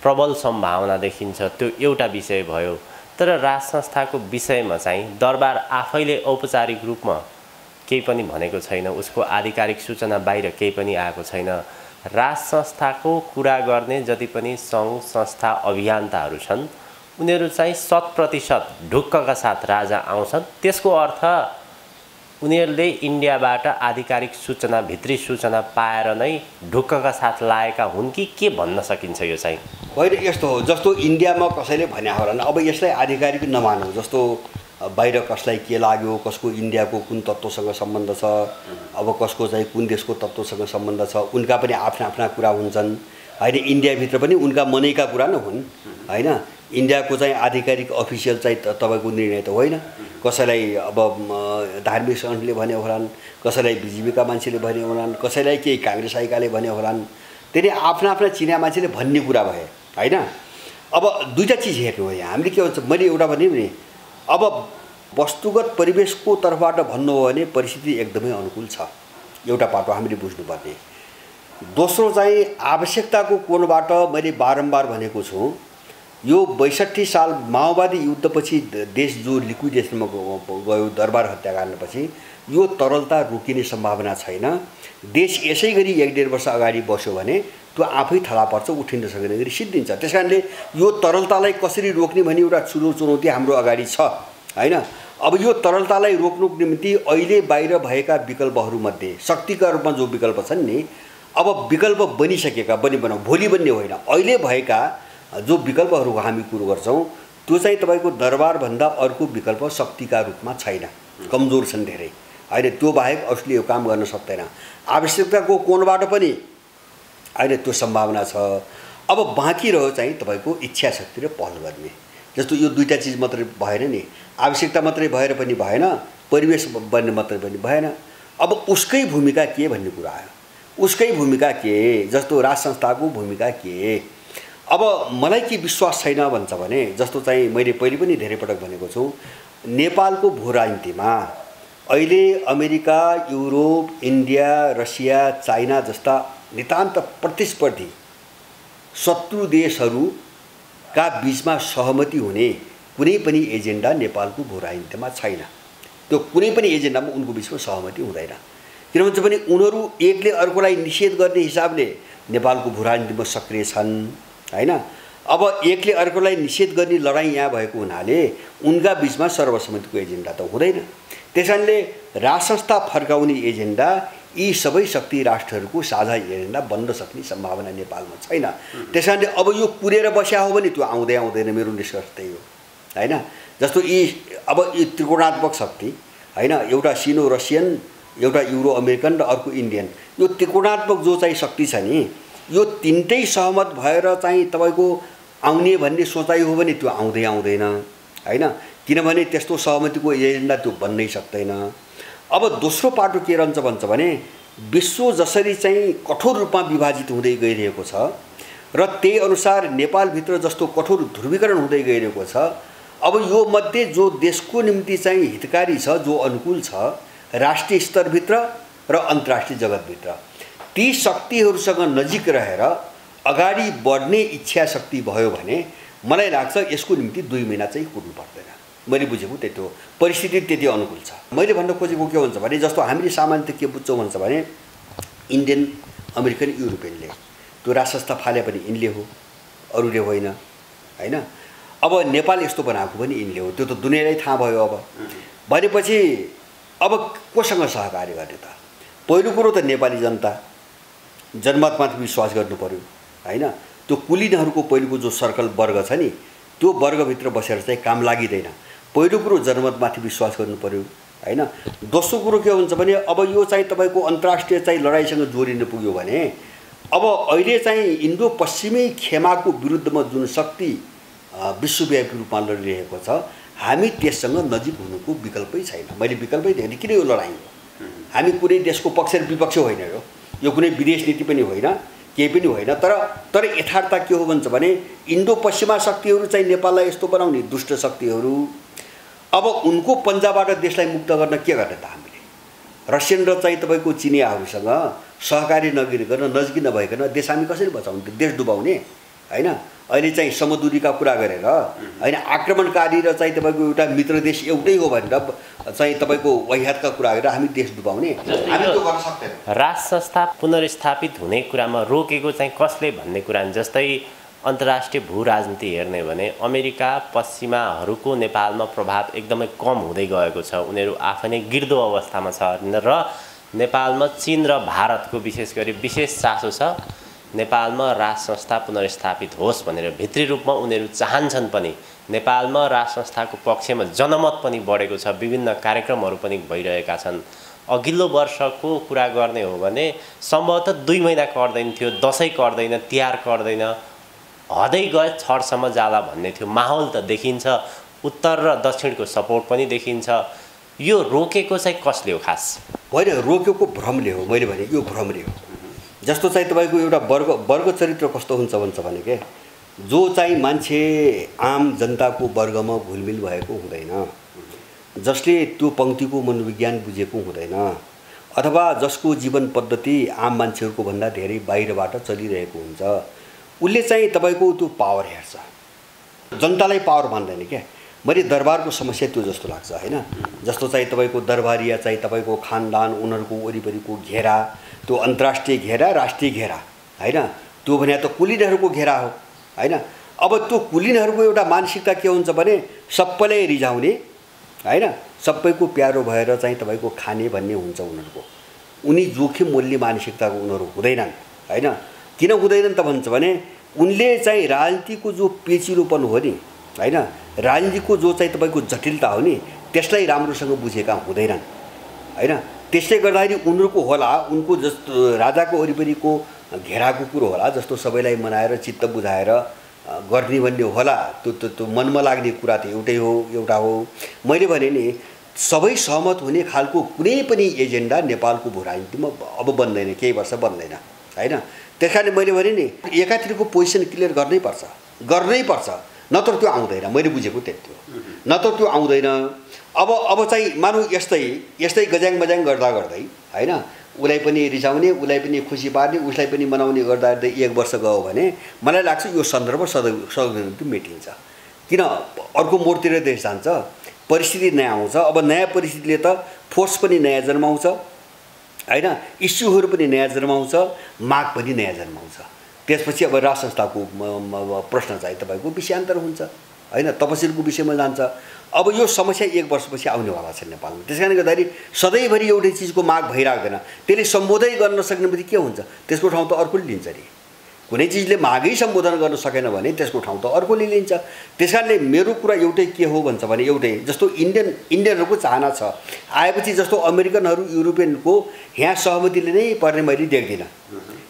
प्रबल सम्भावना देखिन्छ, त्यो एउटा विषय भयो। तर राज संस्थाको विषयमा चाहिँ दरबार आफैले औपचारिक रूपमा केही पनि भनेको छैन, उसको आधिकारिक सूचना बाहिर केही पनि आएको छैन। राज संस्थाको कुरा गर्ने जति पनि सङ्घ संस्था अभियन्ताहरू छन् उनीहरू चाहिँ 100% ढुक्कका साथ राजा आउँछन्। त्यसको अर्थ उनीहरूले इन्डियाबाट आधिकारिक सूचना, भित्री सूचना पाएर नै ढुक्कका साथ लागेका हुन् कि के भन्न सकिन्छ? यो चाहिँ होइन, यस्तो हो जस्तो इन्डियामा कसैले भने होला, अब यसलाई आधिकारिक नमानौँ, जस्तो बाहिर कसलाई के लाग्यो, कसको इन्डियाको कुन तत्त्वसँग सम्बन्ध छ, अब कसको चाहिँ कुन देशको तत्त्वसँग सम्बन्ध छ, उनका पनि आफ्ना आफ्ना कुरा हुन्छन् होइन। इन्डियाभित्र पनि उनका मनैका कुरा न हुन् होइन। इन्डियाको चाहिँ आधिकारिक अफिसियल चाहिँ तपाईँको निर्णय त होइन। कसैलाई अब धार्मिक सङ्गठनले भने होलान्, कसैलाई बिजेपीका मान्छेले भने होलान्, कसैलाई केही काङ्ग्रेस आइकाले भने होलान्, त्यही आफ्ना आफ्ना चिना मान्छेले भन्ने कुरा भए होइन। अब दुईवटा चिज हेर्नु हो यहाँ, हामीले के भन्छ, मैले एउटा भने नि, अब वस्तुगत परिवेशको तर्फबाट भन्नु हो भने परिस्थिति एकदमै अनुकूल छ, एउटा पाटो हामीले बुझ्नुपर्ने। दोस्रो चाहिँ आवश्यकताको कोणबाट मैले बारम्बार भनेको छु, यो 62 साल माओवादी युद्धपछि देश जो लिक्विडेसनमा गयो, दरबार हत्याकाण्डपछि यो तरलता रोकिने सम्भावना छैन। देश यसै गरी 1-1.5 वर्ष अगाडि बस्यो भने त्यो आफै थला पर्छ, उठिन सक्ने गरी सिद्धिन्छ। त्यसकारणले यो तरलतालाई कसरी रोक्ने भन्ने एउटा ठुलो चुनौती हाम्रो अगाडि छ होइन। अब यो तरलतालाई रोक्नुको निम्ति अहिले बाहिर भएका विकल्पहरूमध्ये शक्तिका रूपमा जो विकल्प छन् नि, अब विकल्प बनिसकेका बनाऊ, भोलि बन्ने होइन, अहिले भएका जो विकल्पहरूको हामी कुरो गर्छौँ त्यो चाहिँ तपाईँको दरबारभन्दा अर्को विकल्प शक्तिका रूपमा छैन, कमजोर छन् धेरै होइन। त्यो बाहेक उसले यो काम गर्न सक्दैन। आवश्यकताको कोणबाट पनि अहिले त्यो सम्भावना छ। अब बाँकी रह्यो चाहिँ तपाईँको इच्छा शक्ति र पहल गर्ने। जस्तो यो दुईवटा चिज मात्रै भएन नि, आवश्यकता मात्रै भएर पनि भएन, परिवेश बन्ने मात्रै पनि भएन। अब उसकै भूमिका के भन्ने कुरा आयो, उसकै भूमिका के, जस्तो राज संस्थाको भूमिका के। अब मलाई के विश्वास छैन भन्छ भने, जस्तो चाहिँ मैले पहिले पनि धेरै पटक भनेको छु, नेपालको भू राजनीतिमा अहिले America, Europe, India, Russia, China जस्ता नितान्त प्रतिस्पर्धी शत्रु देशहरूका बीचमा सहमति हुने कुनै पनि एजेन्डा नेपालको भू राजनीतिमा छैन। त्यो कुनै पनि एजेन्डामा उनको बीचमा सहमति हुँदैन। किनभने पनि उनीहरू एकले अर्कोलाई निषेध गर्ने हिसाबले नेपालको भू राजनीतिमा सक्रिय छन्, हैन। अब एकले अर्कोलाई निषेध गर्ने लडाईँ यहाँ भएको हुनाले उनका बीचमा सर्वसम्मतिको एजेन्डा त हुँदैन। त्यसैले राजसंस्था फर्काउने एजेन्डा यी सबै शक्ति राष्ट्रहरूको साझा एजेन्डा बन्न सक्ने सम्भावना नेपालमा छैन। त्यसैले अब यो कुरेर बस्या हो भने त्यो आउँदै आउँदैन। मेरो निष्कर्ष त्यही हो, हैन। जस्तो अब यी त्रिकोणात्मक शक्ति, हैन, एउटा सिनो रसियन, एउटा युरो अमेरिकन र अर्को इन्डियन, यो त्रिकोणात्मक जो चाहिँ शक्ति छ नि, यो तिनटै सहमत भएर चाहिँ तपाईको आउने भन्ने सोचाइ हो भने त्यो आउँदै आउँदैन, हैन। किनभने त्यस्तो सहमतिको एजेन्डा त्यो बन्नै सक्दैन। अब दोस्रो पाटो के रहन्छ भन्छ भने विश्व जसरी चाहिँ कठोर रूपमा विभाजित हुँदै गइरहेको छ र त्यही अनुसार नेपालभित्र जस्तो कठोर ध्रुवीकरण हुँदै गइरहेको छ, अब यो मध्ये जो देशको निम्ति चाहिँ हितकारी छ, जो अनुकूल छ राष्ट्रिय स्तरभित्र र अन्तर्राष्ट्रिय जगतभित्र, ती शक्तिहरूसँग नजिक रहेर अगाडि बढ्ने इच्छा शक्ति भयो भने मलाई लाग्छ यसको निम्ति 2 महिना चाहिँ कुर्नु पर्दैन। मैले बुझेको त्यति हो, परिस्थिति त्यति अनुकूल छ। मैले भन्न खोजेको के हुन्छ भने जस्तो हामीले सामान्यतः के बुझ्छौँ भन्छ भने इन्डियन, अमेरिकन, युरोपियनले त्यो राजसंस्था फाले पनि यिनले हो, अरूले होइन, हैन। अब नेपाल यस्तो बनाएको पनि यिनले हो, त्यो त दुनियाँलाई थाहा भयो। अब भनेपछि अब कोसँग सहकार्य गर्ने त? पहिलो कुरो त नेपाली जनता, जनमतमाथि विश्वास गर्नु पर्यो, हैन। त्यो कुलीनहरूको पहिलोको जो सर्कल वर्ग छ नि, त्यो वर्गभित्र बसेर चाहिँ काम लागिँदैन। पहिलो कुरो जनमतमाथि विश्वास गर्नु पर्यो, हैन। दोस्रो कुरो के हुन्छ भने अब यो चाहिँ तपाईको अन्तर्राष्ट्रिय चाहिँ लडाईसँग जोडिन पुग्यो भने अब अहिले चाहिँ इन्डो पश्चिमी खेमाको विरुद्धमा जुन शक्ति विश्वव्यापी रूपमा लडिरहेको छ, हामी त्यससँग नजिक हुनुको विकल्पै छैन। मैले विकल्पै देखेँ। किन यो लडाईँ हो? हामी कुनै देशको पक्ष र विपक्ष होइन, यो कुनै विदेश नीति पनि होइन, केही पनि होइन। तर यथार्थ के हो भन्छ भने इन्डो पश्चिमा शक्तिहरू चाहिँ नेपाललाई यस्तो बनाउने दुष्ट शक्तिहरू, अब उनको पन्जाबाट देशलाई मुक्त गर्न के गर्ने त? हामीले रसियन र चाहिँ तपाईको चिनियाहरूसँग सहकारी नगरिकन, नजिक नभइकन देश हामी कसरी बचाउने? देश डुबाउने, हैन। अहिले चाहिँ समदूरीका कुरा गरेर, हैन, आक्रमणकारी र चाहिँ तपाईको एउटा मित्र देश एउटै हो भनेर चाहिँ तपाईको वाह्यातका कुरा गरेर हामी देश डुबाउने, हामी त्यो गर्न सक्दैनौँ। राज संस्था पुनर्स्थापित हुने कुरामा रोकेको चाहिँ कसले भन्ने कुरा, जस्तै अन्तर्राष्ट्रिय भू राजनीति हेर्ने भने अमेरिका, पश्चिमाहरूको नेपालमा प्रभाव एकदमै कम हुँदै गएको छ। उनीहरू आफै नै गिर्दो अवस्थामा छ र नेपालमा चीन र भारतको विशेष गरी विशेष चासो छ नेपालमा राज संस्था पुनर्स्थापित होस् भनेर। भित्री रूपमा उनीहरू चाहन्छन् पनि। नेपालमा राज संस्थाको पक्षमा जनमत पनि बढेको छ, विभिन्न कार्यक्रमहरू पनि भइरहेका छन्। अघिल्लो वर्षको कुरा गर्ने हो भने सम्भवतः 2 महिना कर्दैन थियो, दसैँ कर्दैन, तिहार कर्दैन, हदै गए छठसम्म जाला भन्ने थियो। माहौल त देखिन्छ, उत्तर र दक्षिणको सपोर्ट पनि देखिन्छ। यो रोकेको चाहिँ कसले हो? खास होइन, रोकेको भ्रमले हो। मैले भने यो भ्रमले हो। जस्तो चाहिँ तपाईको एउटा वर्ग चरित्र कस्तो हुन्छ भन्छ भने के जो चाहिँ मान्छे आम जनताको वर्गमा घुलमिल भएको हुँदैन, जसले त्यो पंक्तिको मनोविज्ञान बुझेको हुँदैन, अथवा जसको जीवन पद्धति आम मान्छेहरूको भन्दा धेरै बाहिरबाट चलिरहेको हुन्छ, उसले चाहिँ तपाईको त्यो पावर हेर्छ। जनतालाई पावर मान्दैन क्या। मैले दरबारको समस्या त्यो जस्तो लाग्छ, हैन। जस्तो चाहिँ तपाईको दरबारिया चाहिँ तपाईको खानदान, उनीहरूको वरिपरिको घेरा, त्यो अन्तर्राष्ट्रिय घेरा, राष्ट्रिय घेरा, हैन, त्यो भने त कुलीनहरूको घेरा हो, हैन। अब त्यो कुलीनहरूको एउटा मानसिकता के हुन्छ भने सबैलाई रिझाउने, हैन, सबैको प्यारो भएर चाहिँ तपाईको खाने भन्ने हुन्छ उनीहरूको। उनी जोखिम मूल्य मानसिकताको उनीहरू हुँदैनन्, हैन। किन हुँदैनन् त भन्छ भने उनले चाहिँ राजनीतिको जो पेचिलोपन हो नि, हैन, राजनीतिको जो चाहिँ तपाईको जटिलता हो नि, त्यसलाई राम्रोसँग बुझेका हुँदैनन्, हैन। त्यसले गर्दाखेरि उनीहरूको होला, उनको जस्तो राजाको वरिपरिको घेराको कुरो होला, जस्तो सबैलाई मनाएर चित्त बुझाएर गर्ने भन्ने होला। त्यो मनमा लाग्ने कुरा त एउटा हो। मैले भने नि सबै सहमत हुने खालको कुनै पनि एजेन्डा नेपालको भू राजनीतिमा अब बन्दैन, केही वर्ष बन्दैन, हैन। त्यसकारण मैले भने नि एकातिरको पोजिसन क्लियर गर्नै पर्छ, नत्र त्यो आउँदैन। मैले बुझेको त्यति हो। न त त्यो आउँदैन। अब चाहिँ मानौँ यस्तै गज्याङ मज्याङ गर्दा गर्दै होइन, उसलाई पनि रिसाउने, उसलाई पनि खुसी पार्ने, उसलाई पनि मनाउने गर्दा गर्दै 1 वर्ष गयो भने मलाई लाग्छ यो सन्दर्भ सधैँ मेटिन्छ। किन अर्को मोडतिर देश जान्छ, परिस्थिति नयाँ आउँछ। अब नयाँ परिस्थितिले त फोर्स पनि नयाँ जन्माउँछ होइन, इस्युहरू पनि नयाँ जन्माउँछ, माग पनि नयाँ जन्माउँछ। त्यसपछि अब राज संस्थाको प्रश्न चाहिँ तपाईँको विषयान्तर हुन्छ होइन, तपसिलको विषयमा जान्छ। अब यो समस्या 1 वर्षपछि आउनेवाला छ नेपालमा। त्यस कारणले गर्दाखेरि सधैँभरि एउटै चिजको माग भइराख्दैन। त्यसले सम्बोधन गर्न सक्ने बित्तिकै के हुन्छ, त्यसको ठाउँ त अर्कोले लिन्छ नि। कुनै चिजले मागै सम्बोधन गर्न सकेन भने त्यसको ठाउँ त अर्कोले लिन्छ। त्यस कारणले मेरो कुरा एउटै के हो भन्छ भने एउटै, जस्तो इन्डियनहरूको चाहना छ आएपछि, जस्तो अमेरिकनहरू युरोपियनको यहाँ सहमति लिनै पर्ने मैले देख्दिनँ,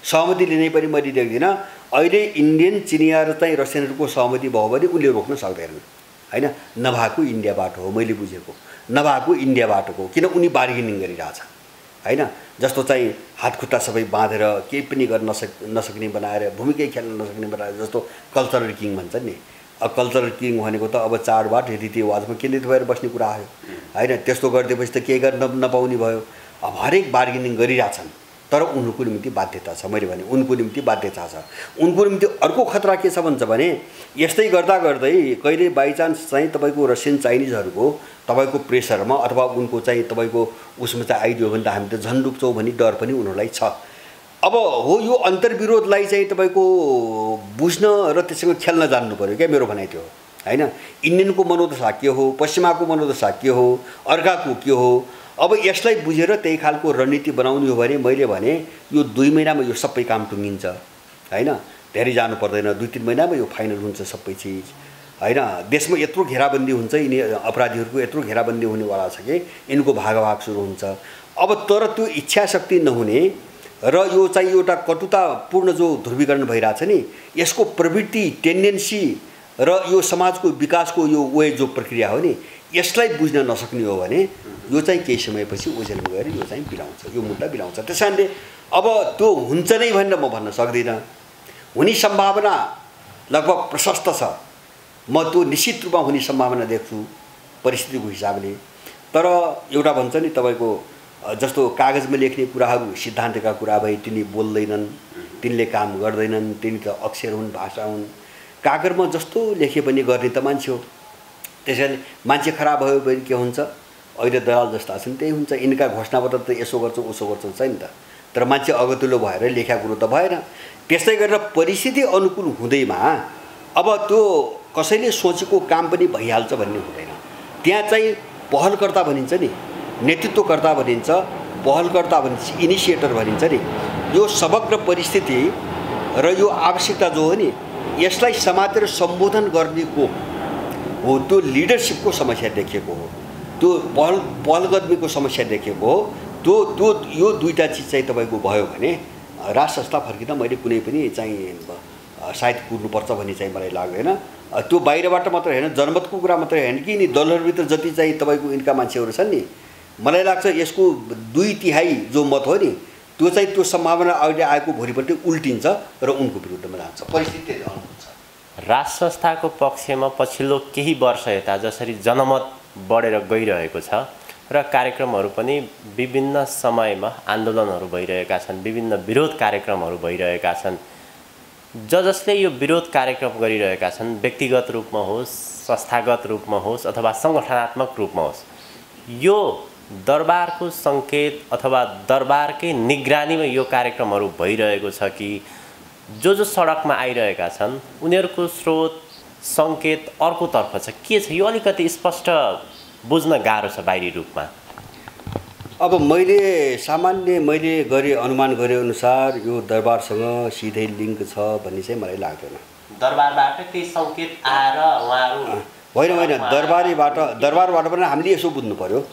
सहमति लिनै पनि मैले देख्दिनँ। अहिले इन्डियन, चिनिया र चाहिँ रसियनहरूको सहमति भयो भने उनले रोक्न सक्दैनन् होइन। नभएको इन्डियाबाट हो, मैले बुझेको नभएको इन्डियाबाट हो, किन उनी बार्गेनिङ गरिरहेछ होइन। जस्तो चाहिँ हातखुट्टा सबै बाँधेर केही पनि गर्न नसक्ने बनाएर, भूमिकै खेल्न नसक्ने बनाएर, जस्तो कल्चरल किङ भन्छन् नि। अब कल्चरल किङ भनेको त अब चाडबाड रीतिरिवाजमा केन्द्रित भएर बस्ने कुरा आयो होइन। त्यस्तो गरिदिएपछि त केही गर्न नपाउने भयो। अब हरेक बार्गेनिङ गरिरहेछन्, तर उनको निम्ति बाध्यता छ। मैले भने उनको निम्ति बाध्यता छ। उनको निम्ति अर्को खतरा के छ भन्छ भने, यस्तै गर्दा गर्दै कहिले बाइचान्स चाहिँ तपाईँको रसियन चाइनिजहरूको तपाईँको प्रेसरमा अथवा उनको चाहिँ तपाईँको उसमा चाहिँ आइदियो भने त हामी त झन् डुब्छौँ भन्ने डर पनि उनीहरूलाई छ। अब हो, यो अन्तर्विरोधलाई चाहिँ तपाईँको बुझ्न र त्यससँग खेल्न जान्नु पऱ्यो क्या, मेरो भनाइ त्यो होइन। इन्डियनको मनोदशा के हो, पश्चिमाको मनोदशा के हो, अर्काको के हो। अब यसलाई बुझेर त्यही खालको रणनीति बनाउने हो भने मैले भने यो 2 महिनामा यो सबै काम टुङ्गिन्छ होइन। धेरै जानु पर्दैन, 2-3 महिनामा यो फाइनल हुन्छ सबै चिज होइन। देशमा यत्रो घेराबन्दी हुन्छ, यिनी अपराधीहरूको यत्रो घेराबन्दी हुनेवाला छ कि यिनको भागाभाग सुरु हुन्छ। अब तर त्यो इच्छा शक्ति नहुने र यो चाहिँ एउटा कटुतापूर्ण जो ध्रुवीकरण भइरहेछ नि, यसको प्रवृत्ति, टेन्डेन्सी र यो समाजको विकासको यो वे जो प्रक्रिया हो नि, यसलाई बुझ्न नसक्ने हो भने यो चाहिँ केही समयपछि ओझेलमा गएर यो चाहिँ बिलाउँछ, यो मुद्दा बिलाउँछ। त्यस कारणले अब त्यो हुन्छ नै भनेर म भन्न सक्दिनँ। हुने सम्भावना लगभग प्रशस्त छ, म त्यो निश्चित रूपमा हुने सम्भावना देख्छु परिस्थितिको हिसाबले। तर एउटा भन्छ नि तपाईँको, जस्तो कागजमा लेख्ने कुराहरू सिद्धान्तका कुरा भए, तिनी बोल्दैनन्, तिनले काम गर्दैनन्, तिनी त अक्षर हुन्, भाषा हुन्। कागजमा जस्तो लेखे पनि गर्ने त मान्छे हो। त्यसैले मान्छे खराब भयो भने के हुन्छ, अहिले दलाल जस्ता छन् त्यही हुन्छ। यिनका घोषणापत्र त यसो गर्छौँ उसो गर्छौँ छैन त, तर मान्छे अगतिलो भएर लेखा कुरो त भएन। त्यस्तै गरेर परिस्थिति अनुकूल हुँदैमा अब त्यो कसैले सोचेको काम पनि भइहाल्छ भन्ने हुँदैन। त्यहाँ चाहिँ पहलकर्ता भनिन्छ नि, नेतृत्वकर्ता भनिन्छ, पहलकर्ता भनिन्छ, इनिसिएटर भनिन्छ नि। यो समग्र परिस्थिति र यो आवश्यकता जो हो नि, यसलाई समातेर सम्बोधन गर्नेको हो, त्यो लिडरसिपको समस्या देखिएको हो, त्यो पहलकदमीको समस्या देखिएको हो। त्यो यो 2टा चिज चाहिँ तपाईँको भयो भने राज संस्था फर्किँदा मैले कुनै पनि चाहिँ सायद कुर्नुपर्छ भन्ने चाहिँ मलाई लाग्दैन। त्यो बाहिरबाट मात्र होइन, जनमतको कुरा मात्रै होइन कि यिनी दलहरूभित्र जति चाहिँ तपाईँको यिनका मान्छेहरू छन् नि, मलाई लाग्छ यसको 2/3 जो मत हो नि, त्यो चाहिँ त्यो सम्भावना अहिले आएको भोलिपल्ट उल्टिन्छ र उनको विरुद्धमा जान्छ। परिस्थिति हुन्छ। राज संस्थाको पक्षमा पछिल्लो केही वर्ष यता जसरी जनमत बढेर गइरहेको छ र कार्यक्रमहरू पनि विभिन्न समयमा आन्दोलनहरू भइरहेका छन्, विभिन्न विरोध कार्यक्रमहरू भइरहेका छन्। जसले यो विरोध कार्यक्रम गरिरहेका छन्, व्यक्तिगत रूपमा होस्, संस्थागत रूपमा होस् अथवा सङ्गठनात्मक रूपमा होस्, यो दरबारको सङ्केत अथवा दरबारकै निगरानीमा यो कार्यक्रमहरू भइरहेको छ कि जो सडकमा आइरहेका छन् उनीहरूको स्रोत सङ्केत अर्कोतर्फ छ, के छ? यो अलिकति स्पष्ट बुझ्न गाह्रो छ बाहिरी रूपमा। अब मैले गरे अनुमान गरे अनुसार यो दरबारसँग सिधै लिङ्क छ भन्ने चाहिँ मलाई लाग्दैन। दरबारबाट केही सङ्केत आएर उहाँहरू होइन, दरबारबाट पनि हामीले यसो बुझ्नु पर्यो,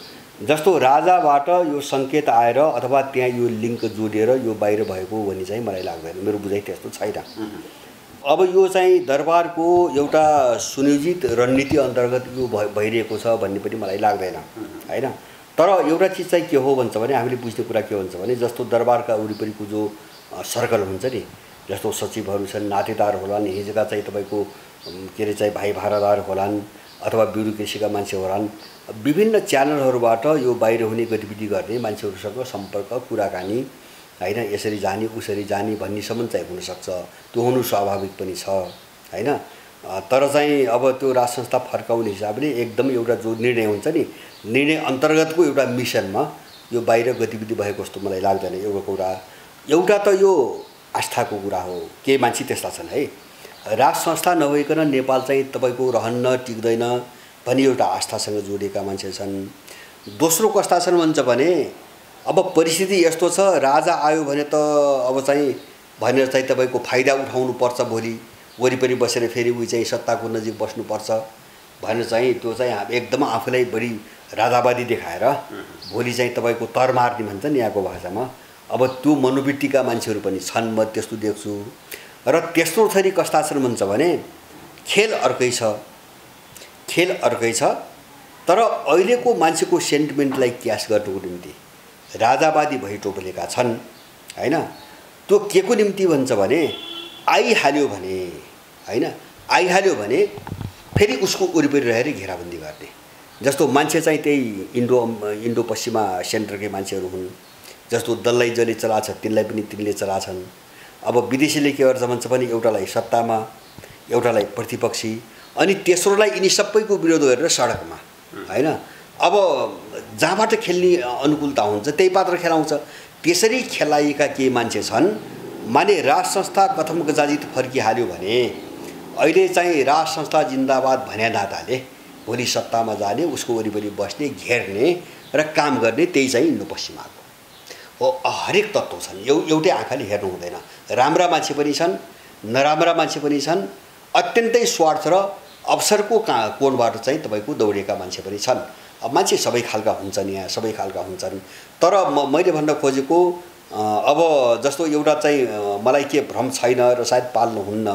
जस्तो राजाबाट यो सङ्केत आएर अथवा त्यहाँ यो लिङ्क जोडिएर यो बाहिर भएको भन्ने चाहिँ मलाई लाग्दैन। मेरो बुझाइ त्यस्तो छैन। अब यो चाहिँ दरबारको एउटा सुनियोजित रणनीति अन्तर्गत यो भइरहेको छ भन्ने पनि मलाई लाग्दैन होइन। तर एउटा चिज चाहिँ के हो भन्छ भने, हामीले बुझ्ने कुरा के भन्छ भने, जस्तो दरबारका वरिपरिको जो सर्कल हुन्छ नि, जस्तो सचिवहरू छन्, नातेदार होलान्, हिजोका चाहिँ तपाईँको के अरे चाहिँ भाइ भारादार होलान्, अथवा ब्युरोक्रेसीका मान्छे होलान्, विभिन्न च्यानलहरूबाट यो बाहिर हुने गतिविधि गर्ने मान्छेहरूसँग सम्पर्क कुराकानी हैन, यसरी जाने उसरी जाने भन्नेसम्म चाहिँ हुनसक्छ। त्यो हुनु स्वाभाविक पनि छ हैन। तर चाहिँ अब त्यो राज संस्था फर्काउने हिसाबले एकदम एउटा जो निर्णय हुन्छ नि, निर्णय अन्तर्गतको एउटा मिसनमा यो बाहिर गतिविधि भएको जस्तो मलाई लाग्दैन। एउटा त यो आस्थाको कुरा हो, केही मान्छे त्यस्ता छन् है, राज संस्था नभइकन नेपाल चाहिँ तपाईँको रहन्न टिक्दैन भन्ने एउटा आस्थासँग जोडिएका मान्छे छन्। दोस्रो कस्ता छन् भन्छ भने अब परिस्थिति यस्तो छ, राजा आयो भने त अब चाहिँ भनेर चाहिँ तपाईँको फाइदा उठाउनु पर्छ, भोलि वरिपरि बसेर फेरि उही चाहिँ सत्ताको नजिक बस्नुपर्छ भनेर चाहिँ त्यो चाहिँ एकदम आफूलाई बढी राजावादी देखाएर भोलि चाहिँ तपाईँको तर मार्ने भन्छ नि यहाँको भाषामा। अब त्यो मनोवृत्तिका मान्छेहरू पनि छन्, म त्यस्तो देख्छु। र त्यस्तो थरी कस्ता छन् भन्छ भने खेल अर्कै छ, तर अहिलेको मान्छेको सेन्टिमेन्टलाई क्यास गर्नुको निम्ति राजावादी भई टोपलेका छन् हैन। त्यो के को निम्ति भन्छ भने आइहाल्यो भने फेरि उसको वरिपरि रहेर घेराबन्दी गर्ने। जस्तो मान्छे चाहिँ त्यही इन्डो पश्चिमा सेन्टरकै मान्छेहरू हुन्, जस्तो दललाई जसले चलाछ तिनलाई पनि तिनले चलाछन्। अब विदेशीले के गर्छ भन्छ भने एउटालाई सत्तामा, एउटालाई प्रतिपक्षी, अनि तेस्रोलाई यिनी सबैको विरोध गरेर सडकमा हैन। अब जहाँबाट खेल्ने अनुकूलता हुन्छ त्यही पात्र खेलाउँछ। त्यसरी खेलाइएका केही मान्छे छन्, माने राज संस्था कथम गजाजित फर्किहाल्यो भने अहिले चाहिँ राज संस्था जिन्दाबाद भन्या नाताले भोलि सत्तामा जाने, उसको वरिपरि बस्ने, घेर्ने र काम गर्ने त्यही चाहिँ इन्डो पश्चिमाको हो। हरेक तत्त्व छन्, एउटै आँखाले हेर्नु हुँदैन। राम्रा मान्छे पनि छन्, नराम्रा मान्छे पनि छन्, अत्यन्तै स्वार्थ र अवसरको कोणबाट चाहिँ तपाईँको दौडिएका मान्छे पनि छन्। अब मान्छे सबै खालका हुन्छन्, यहाँ सबै खालका हुन्छन्। तर मैले भन्न खोजेको अब जस्तो एउटा चाहिँ मलाई के भ्रम छैन र सायद पाल्नुहुन्न,